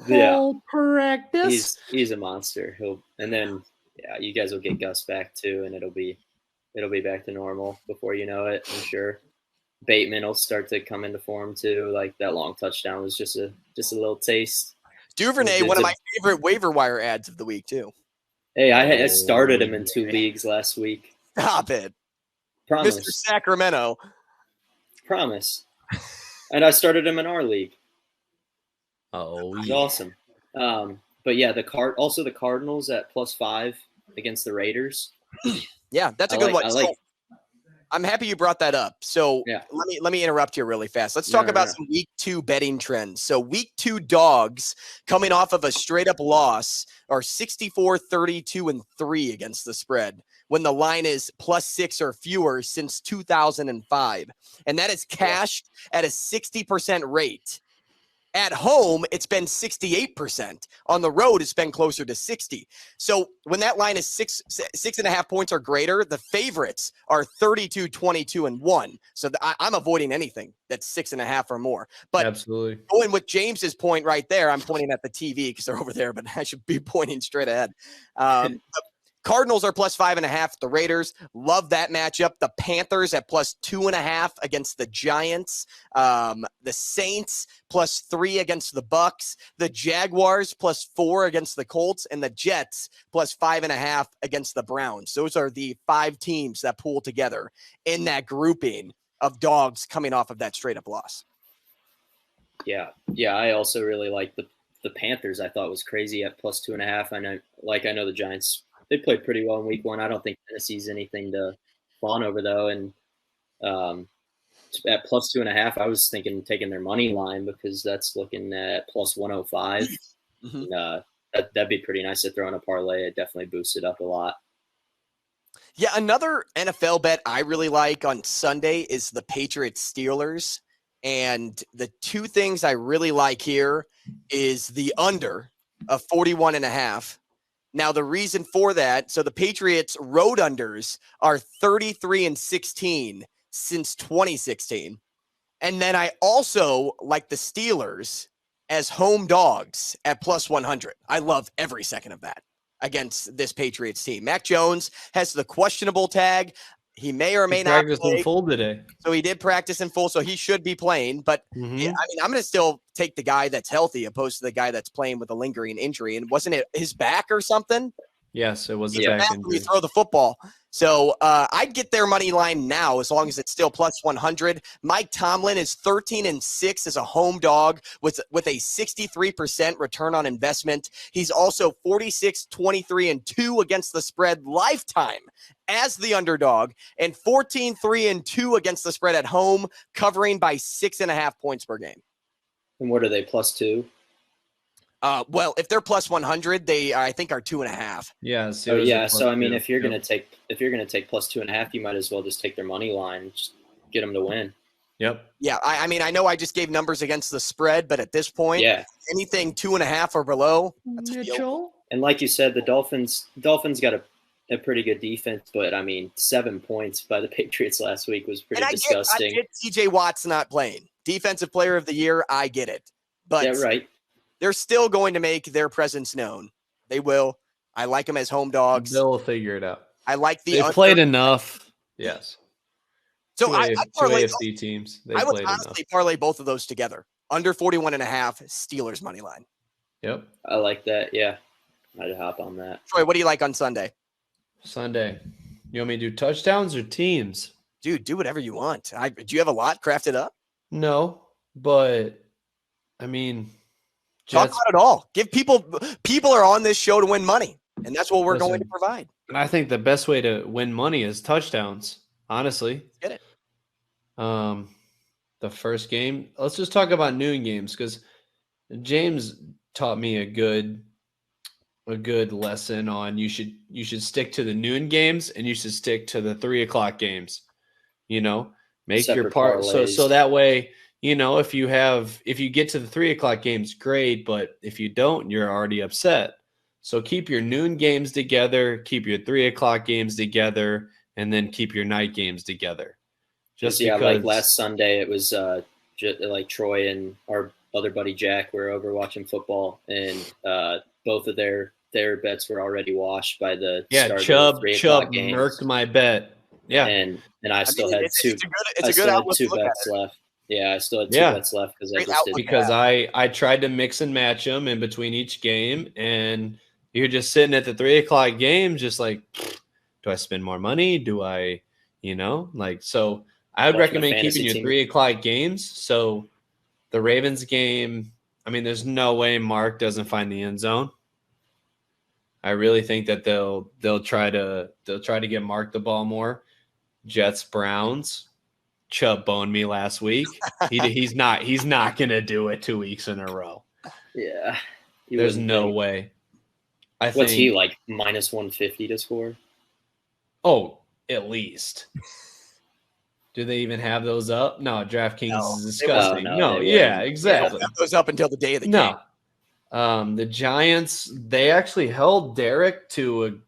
Yeah,
Full practice.
he's a monster. You guys will get Gus back too, and it'll be back to normal before you know it. I'm sure. Bateman will start to come into form too. Like that long touchdown was just a little taste.
Duvernay, one of my favorite waiver wire ads of the week too.
Hey, I started him in 2 leagues last week.
Stop it,
Promise.
Mr. Sacramento.
Promise. And I started him in our league.
Oh,
He's
yeah.
awesome. But yeah, the Cardinals at +5 against the Raiders.
Yeah, that's a good one.
I
So, I'm happy you brought that up. So
Yeah.
let me interrupt you really fast. Let's talk
No,
about
no.
some week 2 betting trends. So week 2 dogs coming off of a straight up loss are 64, 32, and 3 against the spread when the line is +6 or fewer since 2005. And that is cashed at a 60% rate. At home, it's been 68%. On the road, it's been closer to 60. So when that line is 6.5 points or greater, the favorites are 32, 22, and 1. So I'm avoiding anything that's 6.5 or more. But
Absolutely.
going with James's point right there, I'm pointing at the TV because they're over there, but I should be pointing straight ahead. Cardinals are +5.5. The Raiders, love that matchup. The Panthers at +2.5 against the Giants. The Saints +3 against the Bucks. The Jaguars +4 against the Colts, and the Jets +5.5 against the Browns. Those are the 5 teams that pool together in that grouping of dogs coming off of that straight up loss.
Yeah. I also really like the Panthers. I thought was crazy at +2.5. I know the Giants. They played pretty well in week 1. I don't think Tennessee's anything to fun over though, and at plus 2.5, I was thinking taking their money line because that's looking at plus 105.
Mhm.
And, that'd be pretty nice to throw in a parlay. It definitely boosts it up a lot.
Yeah, another NFL bet I really like on Sunday is the Patriots Steelers. And the two things I really like here is the under of 41.5. Now, the reason for that, so the Patriots road unders are 33-16 since 2016. And then I also like the Steelers as home dogs at plus 100. I love every second of that against this Patriots team. Mac Jones has the questionable tag. He may or may not
practiced
play.
in full today.
So he did practice in full, so he should be playing. But yeah, I mean, I'm going to still take the guy that's healthy opposed to the guy that's playing with a lingering injury. And wasn't it his back or something?
Yes, it was a
Yeah.
back
When you
injury.
throw the football. So I'd get their money line now as long as it's still plus 100. Mike Tomlin is 13-6 as a home dog with a 63% return on investment. He's also 46-23-2 against the spread lifetime as the underdog and 14-3-2 against the spread at home, covering by 6.5 points per game.
And what are they, plus 2?
Well, if they're plus 100, they I think are 2.5.
Yeah.
Oh yeah. So I mean, if you're
Yep.
gonna take plus 2.5, you might as well just take their money line, just get them to win.
Yep.
Yeah, I mean, I know I just gave numbers against the spread, but at this point,
Yeah.
anything 2.5 or below, that's a field.
Mitchell.
And like you said, the Dolphins got a pretty good defense, but I mean, 7 points by the Patriots last week was pretty
And I
disgusting.
get TJ Watt's not playing. Defensive player of the year, I get it. But
Yeah, right.
they're still going to make their presence known. They will. I like them as home dogs.
They'll figure it out.
I like the
They
under.
played enough. Yes.
So
Two
I
two
parlay.
AFC teams. They
I would
played enough.
honestly parlay both of those together. Under 41.5, Steelers money line.
Yep.
I like that. Yeah, I'd hop on that.
Troy, what do you like on Sunday?
Sunday. You want me to do touchdowns or teams?
Dude, do whatever you want. Do you have a lot crafted up?
No, but I mean,
Talk
Jets.
about it all. Give people are on this show to win money, and that's what we're going to
Listen.
provide.
I think the best way to win money is touchdowns. Honestly,
Get it.
The first game. Let's just talk about noon games because James taught me a good lesson on you should stick to the noon games and you should stick to the 3:00 games. You know, make your
Separate
part so
parlays.
that way. You know, if you get to the 3:00 games, great. But if you don't, you're already upset. So keep your noon games together, keep your 3:00 games together, and then keep your night games together. Just
yeah,
because,
like last Sunday, it was like Troy and our other buddy Jack were over watching football, and both of their bets were already washed by the start
Chubb
of the 3:00 games.
murked my bet. Yeah,
and I still had
it's
two.
It's a good outlook to
two
look at
bets
it.
left. Yeah, I still had two
Yeah.
bets left because I
Great
just did.
outlook.
because I tried to mix and match them in between each game, and you're just sitting at the 3:00 game, just like, do I spend more money? Do I, so I would
Welcome to
recommend
fantasy
keeping your
team.
3:00 games. So the Ravens game, I mean, there's no way Mark doesn't find the end zone. I really think that they'll try to get Mark the ball more. Jets Browns. Chubb boned me last week. He's not gonna do it 2 weeks in a row.
Yeah,
There's no way. I
What's
think,
he like? Minus 150 to score.
Oh, at least. Do they even have those up? No, DraftKings
No,
is
they
disgusting.
won't.
No,
No, they
yeah,
wouldn't.
exactly.
That goes up until the day of the game.
No. The Giants, they actually held Derek to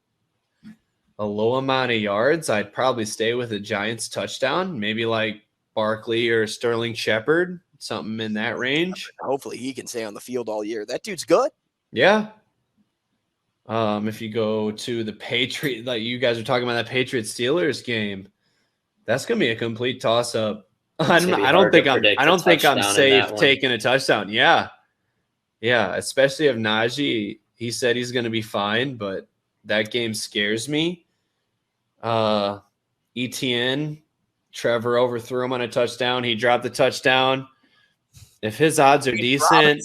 a low amount of yards. I'd probably stay with the Giants touchdown, maybe like Barkley or Sterling Shepard, something in that range.
Hopefully he can stay on the field all year. That dude's good.
Yeah. If you go to the Patriot, like you guys are talking about that Patriots Steelers game, that's gonna be a complete toss up. I don't think I'm safe taking a touchdown. Yeah. Especially if Najee, he said he's gonna be fine, but that game scares me. ETN, Trevor overthrew him on a touchdown. He dropped the touchdown. If his odds are decent,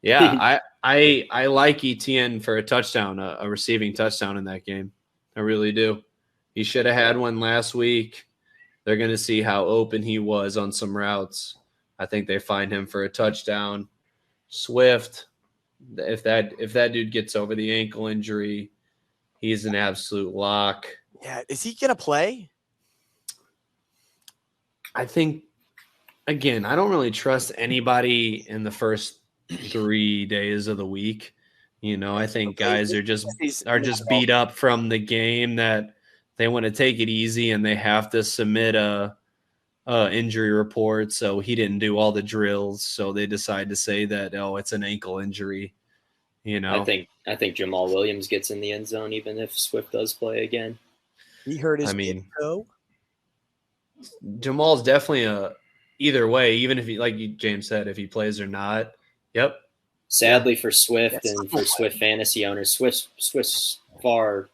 yeah, I like ETN for a touchdown, a receiving touchdown in that game. I really do. He should have had one last week. They're going to see how open he was on some routes. I think they find him for a touchdown. Swift, if that dude gets over the ankle injury, he's an absolute lock.
Yeah, is he going to play?
I think, again, I don't really trust anybody in the first 3 days of the week. I think guys are just beat up from the game that they want to take it easy and they have to submit a injury report. So he didn't do all the drills. So they decide to say that, it's an ankle injury.
I think Jamal Williams gets in the end zone even if Swift does play again.
He hurt his toe.
Jamal's definitely either way, even if he, like James said, if he plays or not. Yep.
Sadly for Swift and for Swift fantasy owners, Swift's far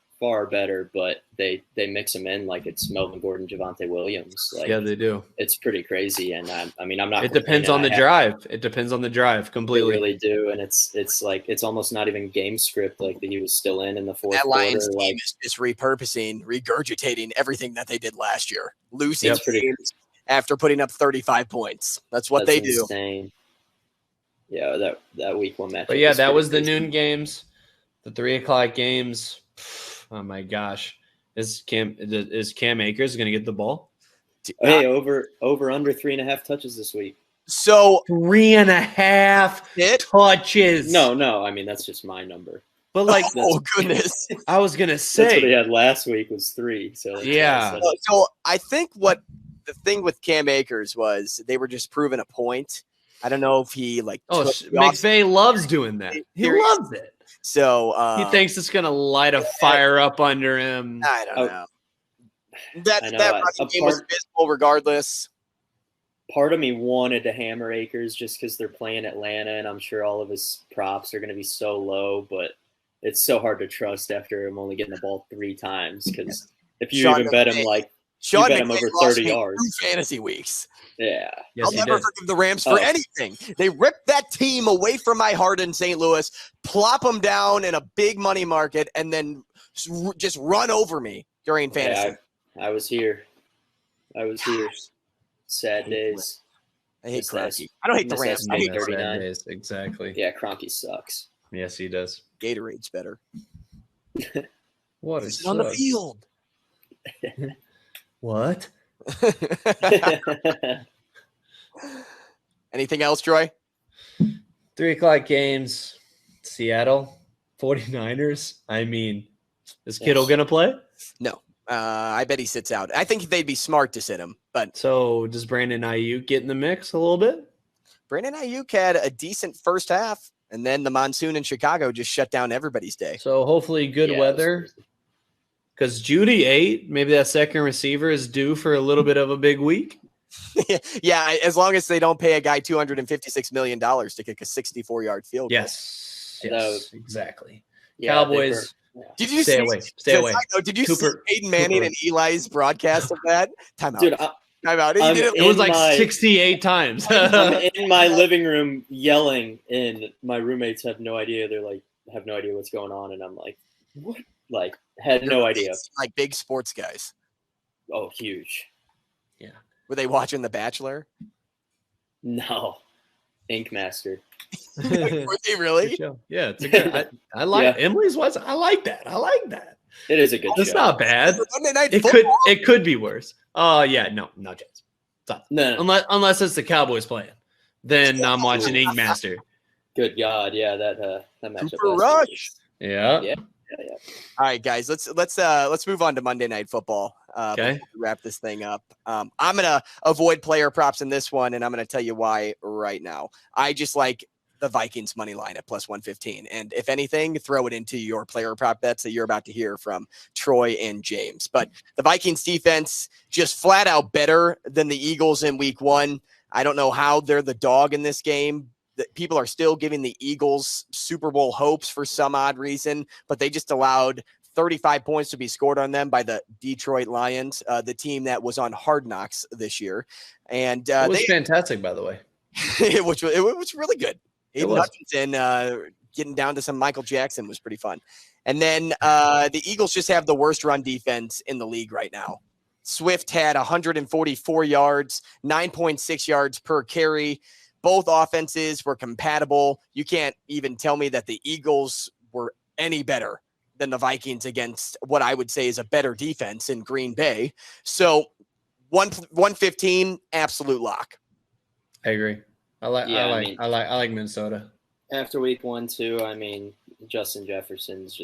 better, but they mix him in like it's Melvin Gordon, Javonte Williams. Like,
yeah, they do.
It's pretty crazy, and I'm not.
It depends on the drive. It depends on the drive completely.
They really do, and it's like it's almost not even game script. Like that he was still in the fourth
that
quarter.
Lions team is just regurgitating everything that they did last year, losing games after putting up 35 points. That's what they do.
Insane. Yeah, that week one match.
But yeah, that was the noon games, the 3:00 games. Oh my gosh, is Cam Akers going to get the ball?
Hey, over under 3.5 touches this week.
So
3.5 touches.
No. I mean that's just my number.
But like,
oh goodness,
I was gonna say
that's what he had last week was 3. So
yeah.
So I think what the thing with Cam Akers was they were just proving a point. I don't know if he
McVay loves doing that. He loves it.
So
he thinks it's gonna light a fire up under him.
I don't know. That running game was abysmal regardless.
Part of me wanted to hammer Akers just because they're playing Atlanta, and I'm sure all of his props are going to be so low, but it's so hard to trust after him only getting the ball 3 times. Because if you even bet him you bet him over 30 yards.
2 fantasy weeks.
Yeah.
Yes,
I'll never forgive the Rams for anything. They ripped that team away from my heart in St. Louis, plop them down in a big money market, and then just run over me during fantasy.
Yeah, I was here. Sad days.
I hate Kroenke. I don't hate the Rams. I hate
39
days. Exactly.
Yeah, Kroenke sucks.
Yes, he does.
Gatorade's better.
What is
on the field?
What?
Anything else, Troy?
3:00 games. Seattle 49ers. I mean, is Kittle gonna play?
No. I bet he sits out. I think they'd be smart to sit him. But
so does Brandon Ayuk get in the mix a little bit?
Brandon Ayuk had a decent first half, and then the monsoon in Chicago just shut down everybody's day.
So hopefully good weather. Because Judy 8, maybe that second receiver is due for a little bit of a big week.
Yeah, as long as they don't pay a guy $256 million to kick a 64-yard field goal.
Yes, exactly.
Yeah,
Cowboys.
Did you
stay away?
Did you see Peyton Manning and Eli's broadcast of that? Time out.
Dude,
Time out.
It was like 68 times.
I'm in my living room yelling, and my roommates have no idea. They're like, have no idea what's going on, and I'm like, what? Like, had no idea.
Like big sports guys.
Oh, huge.
Yeah.
Were they watching The Bachelor?
No. Ink Master.
Were they really?
Yeah, it's a good. I like Emily's was. I like that.
It is a good show.
It's not bad.
Monday Night
Football? It could be worse. Yeah, no chance.
No.
Unless it's the Cowboys playing, then I'm watching Ink Master.
Good God, yeah, that matchup.
Super Rush.
Yeah.
All right, guys, let's move on to Monday Night Football.
Okay.
Before we wrap this thing up. I'm gonna avoid player props in this one, and I'm gonna tell you why right now. I just like the Vikings money line at plus 115, and if anything, throw it into your player prop bets that you're about to hear from Troy and James. But the Vikings defense just flat out better than the Eagles in Week 1. I don't know how they're the dog in this game. People are still giving the Eagles Super Bowl hopes for some odd reason, but they just allowed 35 points to be scored on them by the Detroit Lions, the team that was on Hard Knocks this year. And
it was fantastic, by the way.
it was really good. Aiden Hutchinson getting down to some Michael Jackson was pretty fun. And then the Eagles just have the worst run defense in the league right now. Swift had 144 yards, 9.6 yards per carry. Both offenses were compatible. You can't even tell me that the Eagles were any better than the Vikings against what I would say is a better defense in Green Bay. So 115, absolute lock.
I agree. I like Minnesota.
After week 1, too, I mean, Justin Jefferson's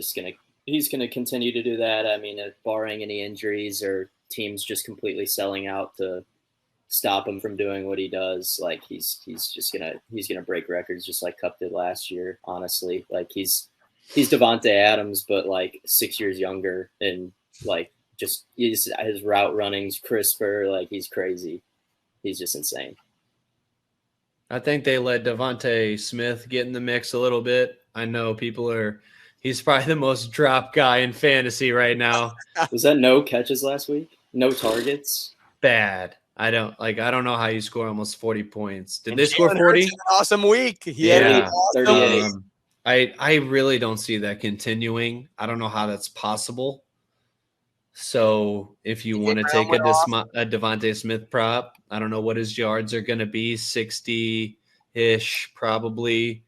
he's gonna continue to do that. I mean, barring any injuries or teams just completely selling out to stop him from doing what he does, like he's gonna break records just like Kupp did last year. Honestly, like he's Devontae Adams, but like 6 years younger, and like just his route running's crisper. Like he's crazy. He's just insane.
I think they let Devontae Smith get in the mix a little bit. I know he's probably the most drop guy in fantasy right now.
Was that no catches last week? No targets?
Bad. I don't know how you score almost 40 points. Did they score 40?
Awesome week.
Yeah.
38.
I really don't see that continuing. I don't know how that's possible. So if you want to take a Devontae Smith prop, I don't know what his yards are going to be, 60-ish probably.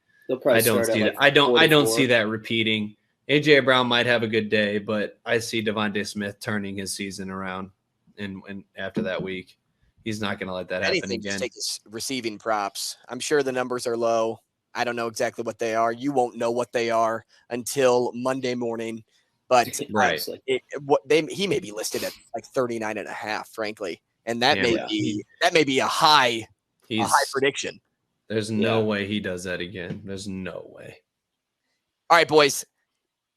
I don't see that. I don't see that repeating. AJ Brown might have a good day, but I see Devontae Smith turning his season around and after that week. He's not going to let that happen again.
Just take his receiving props. I'm sure the numbers are low. I don't know exactly what they are. You won't know what they are until Monday morning. But
right,
he may be listed at like 39.5, frankly, and that may be a high prediction.
There's no way he does that again. There's no way.
All right, boys,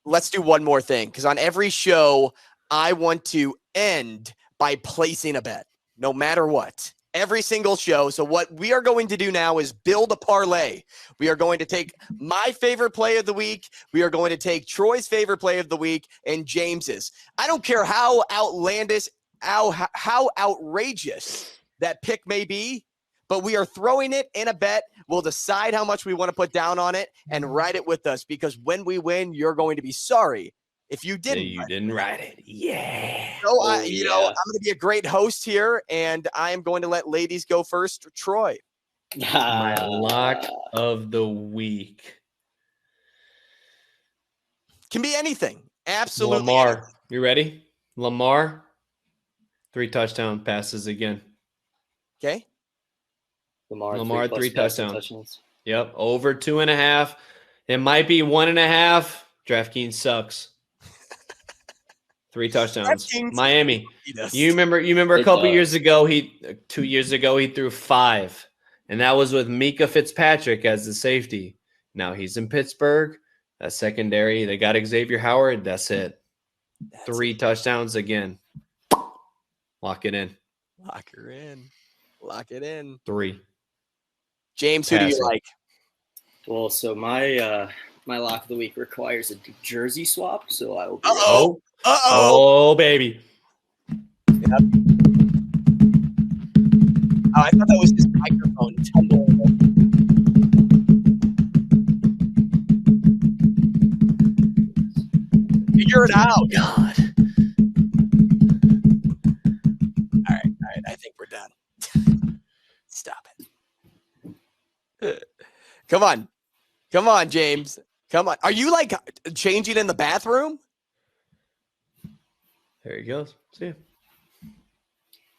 let's do one more thing, because on every show I want to end by placing a bet, no matter what. Every single show. So what we are going to do now is build a parlay. We are going to take my favorite play of the week. We are going to take Troy's favorite play of the week and James's. I don't care how outlandish, how outrageous that pick may be, but we are throwing it in a bet. We'll decide how much we want to put down on it and ride it with us, because when we win, you're going to be sorry if you didn't.
You didn't write it. Yeah.
So, I'm going to be a great host here, and I am going to let ladies go first. Troy.
My lock of the week.
Can be anything. Absolutely.
Lamar. You ready? Lamar. 3 touchdown passes again.
Okay.
Lamar
3 touchdowns. Yep. Over 2.5. It might be 1.5. DraftKings sucks. 3 touchdowns. Miami. You remember a couple years ago, 2 years ago, he threw 5. And that was with Mika Fitzpatrick as the safety. Now he's in Pittsburgh. That secondary, they got Xavier Howard. That's it. 3 touchdowns again. Lock it in.
Lock her in. Lock it in.
3.
James, who do you like?
Well, so my lock of the week requires a jersey swap, so I will be
Oh, baby.
Yep. Oh, I thought that was his microphone tumbling. Figure it out. God. All right. I think we're done. Stop it. Come on, James. Come on. Are you like changing in the bathroom?
There he goes. See ya.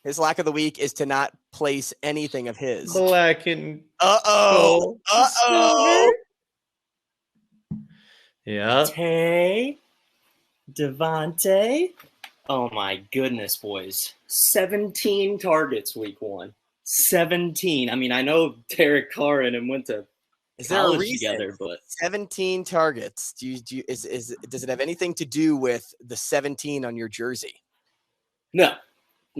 His lack of the week is to not place anything of his.
Black and
Uh-oh.
Yeah.
Devontae. Oh my goodness, boys. 17 targets week 1. 17. I mean, I know Derek Carr and him went to college together, but
17 targets. Does it have anything to do with the 17 on your jersey?
No,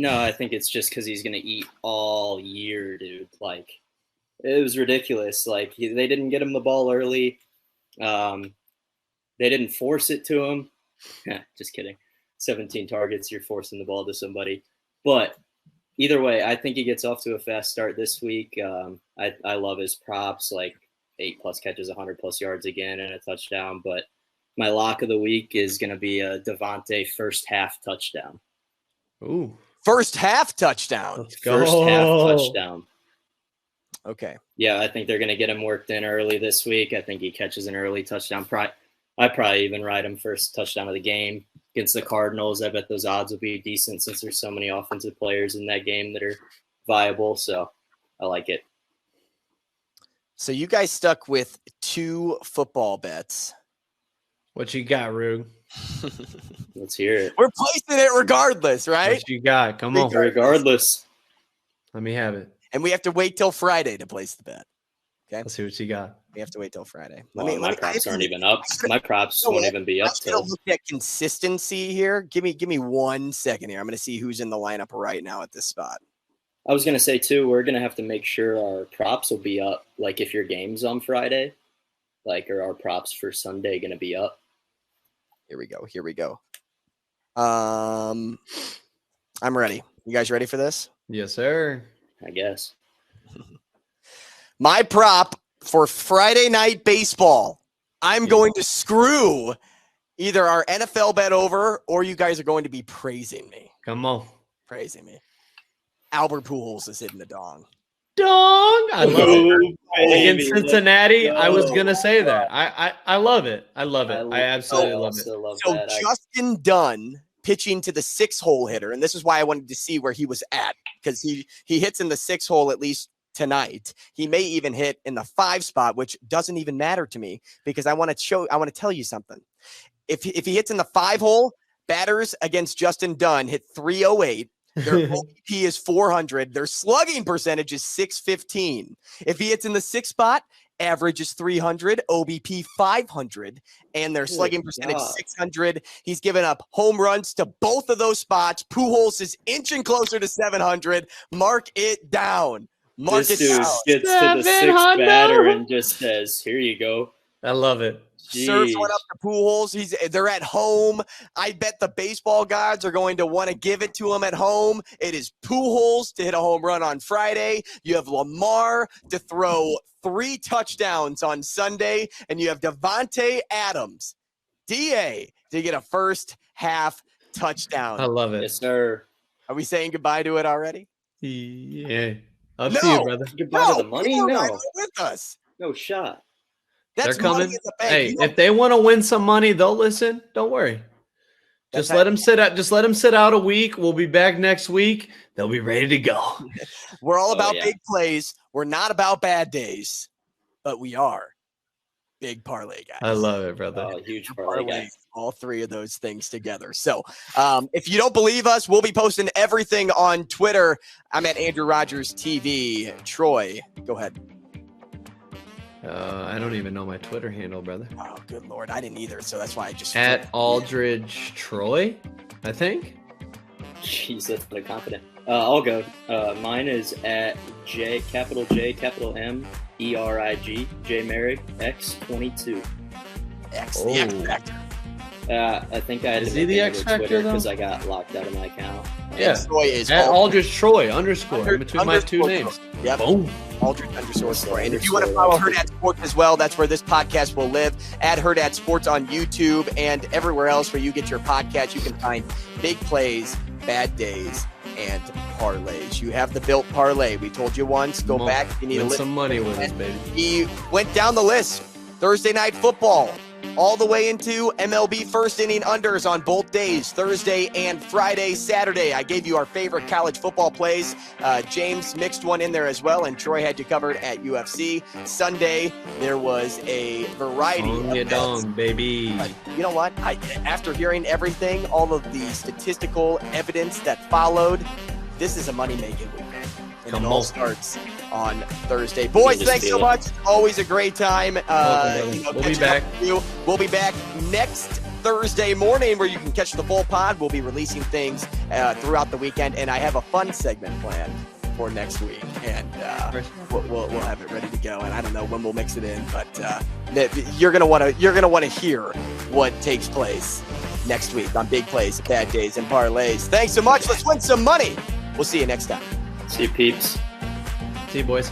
I think it's just because he's gonna eat all year, dude. Like, it was ridiculous. Like, they didn't get him the ball early. They didn't force it to him. Just kidding. 17 targets, you're forcing the ball to somebody. But either way, I think he gets off to a fast start this week. I love his props, like 8+ catches, 100+ yards again, and a touchdown. But My lock of the week is going to be a Devontae first half touchdown.
Ooh.
First half touchdown.
Let's go.
First half touchdown.
Okay.
Yeah, I think they're going to get him worked in early this week. I think he catches an early touchdown. I'd probably even ride him first touchdown of the game against the Cardinals. I bet those odds will be decent since there's so many offensive players in that game that are viable. So I like it.
So you guys stuck with 2 football bets.
What you got, Rug?
Let's hear it.
We're placing it regardless, right?
What you got? Come on.
Regardless.
Let me have it.
And we have to wait till Friday to place the bet. Okay.
Let's see what you got.
We have to wait till Friday.
My props aren't even up. My props won't even be up
I'm gonna
till.
look at consistency here. Give me 1 second here. I'm gonna see who's in the lineup right now at this spot.
I was going to say, too, we're going to have to make sure our props will be up. Like, if your game's on Friday, like, are our props for Sunday going to be up?
Here we go. I'm ready. You guys ready for this?
Yes, sir.
I guess.
My prop for Friday night baseball, I'm going to screw either our NFL bet over or you guys are going to be praising me.
Come on.
Praising me. Albert Pujols is hitting the dong.
Dong! I love it.
Baby,
Against Cincinnati,
let's
I was
go.
going to say that. I love it. I love it. I absolutely love it.
Love
So
that.
Justin Dunn pitching to the 6-hole hitter, and this is why I wanted to see where he was at, because he hits in the 6-hole at least tonight. He may even hit in the 5 spot, which doesn't even matter to me because I want to tell you something. If he hits in the 5-hole, batters against Justin Dunn hit 308. Their OBP is 400. Their slugging percentage is 615. If he hits in the 6 spot, average is 300, OBP 500, and their slugging percentage 600. He's given up home runs to both of those spots. Pujols is inching closer to 700. Mark it down. Mark
This
it
dude
down.
gets to the 6th batter and just says, here you go.
I love it.
Serves one up to Pujols. They're at home. I bet the baseball gods are going to want to give it to him at home. It is Pujols to hit a home run on Friday. You have Lamar to throw 3 touchdowns on Sunday, and you have Devontae Adams, DA, to get a first half touchdown.
I love it.
Yes, sir.
Are we saying goodbye to it already?
Yeah. Up to you, brother.
Goodbye to the money?
you're
No.
right with us.
No shot.
That's
They're coming.
money in the bank.
Hey,
You know-
if they want to win some money, they'll listen. Don't worry.
That's
Just let them sit out. Just let them sit out a week. We'll be back next week. They'll be ready to go.
We're all
Oh,
about
yeah.
big plays. We're not about bad days, but we are big parlay guys.
I love it, brother.
Oh, huge parlay guy.
Parlay, all 3 of those things together. So if you don't believe us, we'll be posting everything on Twitter. I'm at Andrew Rogers TV. Troy, go ahead.
I don't even know my Twitter handle, brother.
Oh, good Lord. I didn't either. So that's why I just.
At Aldridge Troy, I think.
Jeez, that's pretty confident. I'll go. Mine is at capital J, capital M, ERIG, J Merig, X22.
X, the X Factor.
I think I had
Is
to
he
make
the
another
X Factor,
Twitter
though?
because I got locked out of my account.
Yeah.
And Troy is
At
Aldridge.
Aldridge Troy underscore
Under-
in between my 2
underscore
names.
Yep.
Boom.
Aldridge _Troy. And if you want to follow Herd at Sports as well, that's where this podcast will live. At Herd at Sports on YouTube and everywhere else where you get your podcast. You can find big plays, bad days, and parlays. You have the built parlay. We told you once. Go
Come on.
back. You need to
Win
listen.
some money with us, baby.
He went down the list. Thursday night football, all the way into MLB first inning unders on both days, Thursday and Friday, Saturday. I gave you our favorite college football plays. James mixed one in there as well, and Troy had you covered at UFC. Sunday, there was a variety
On
of
your
bets.
dong, baby.
But you know what? After hearing everything, all of the statistical evidence that followed, this is a money-making week. And
Come
it all
on.
starts on Thursday. Boys,
just
thanks so
feel it.
much. It's always a great time.
Welcome, brother. We'll be
catching up
back.
with you. We'll be back next Thursday morning where you can catch the full pod. We'll be releasing things throughout the weekend, and I have a fun segment planned for next week, and we'll have it ready to go. And I don't know when we'll mix it in, but you're gonna want to hear what takes place next week on Big Plays, Bad Days, and Parlays. Thanks so much. Let's win some money. We'll see you next time.
See you, peeps.
See you, boys.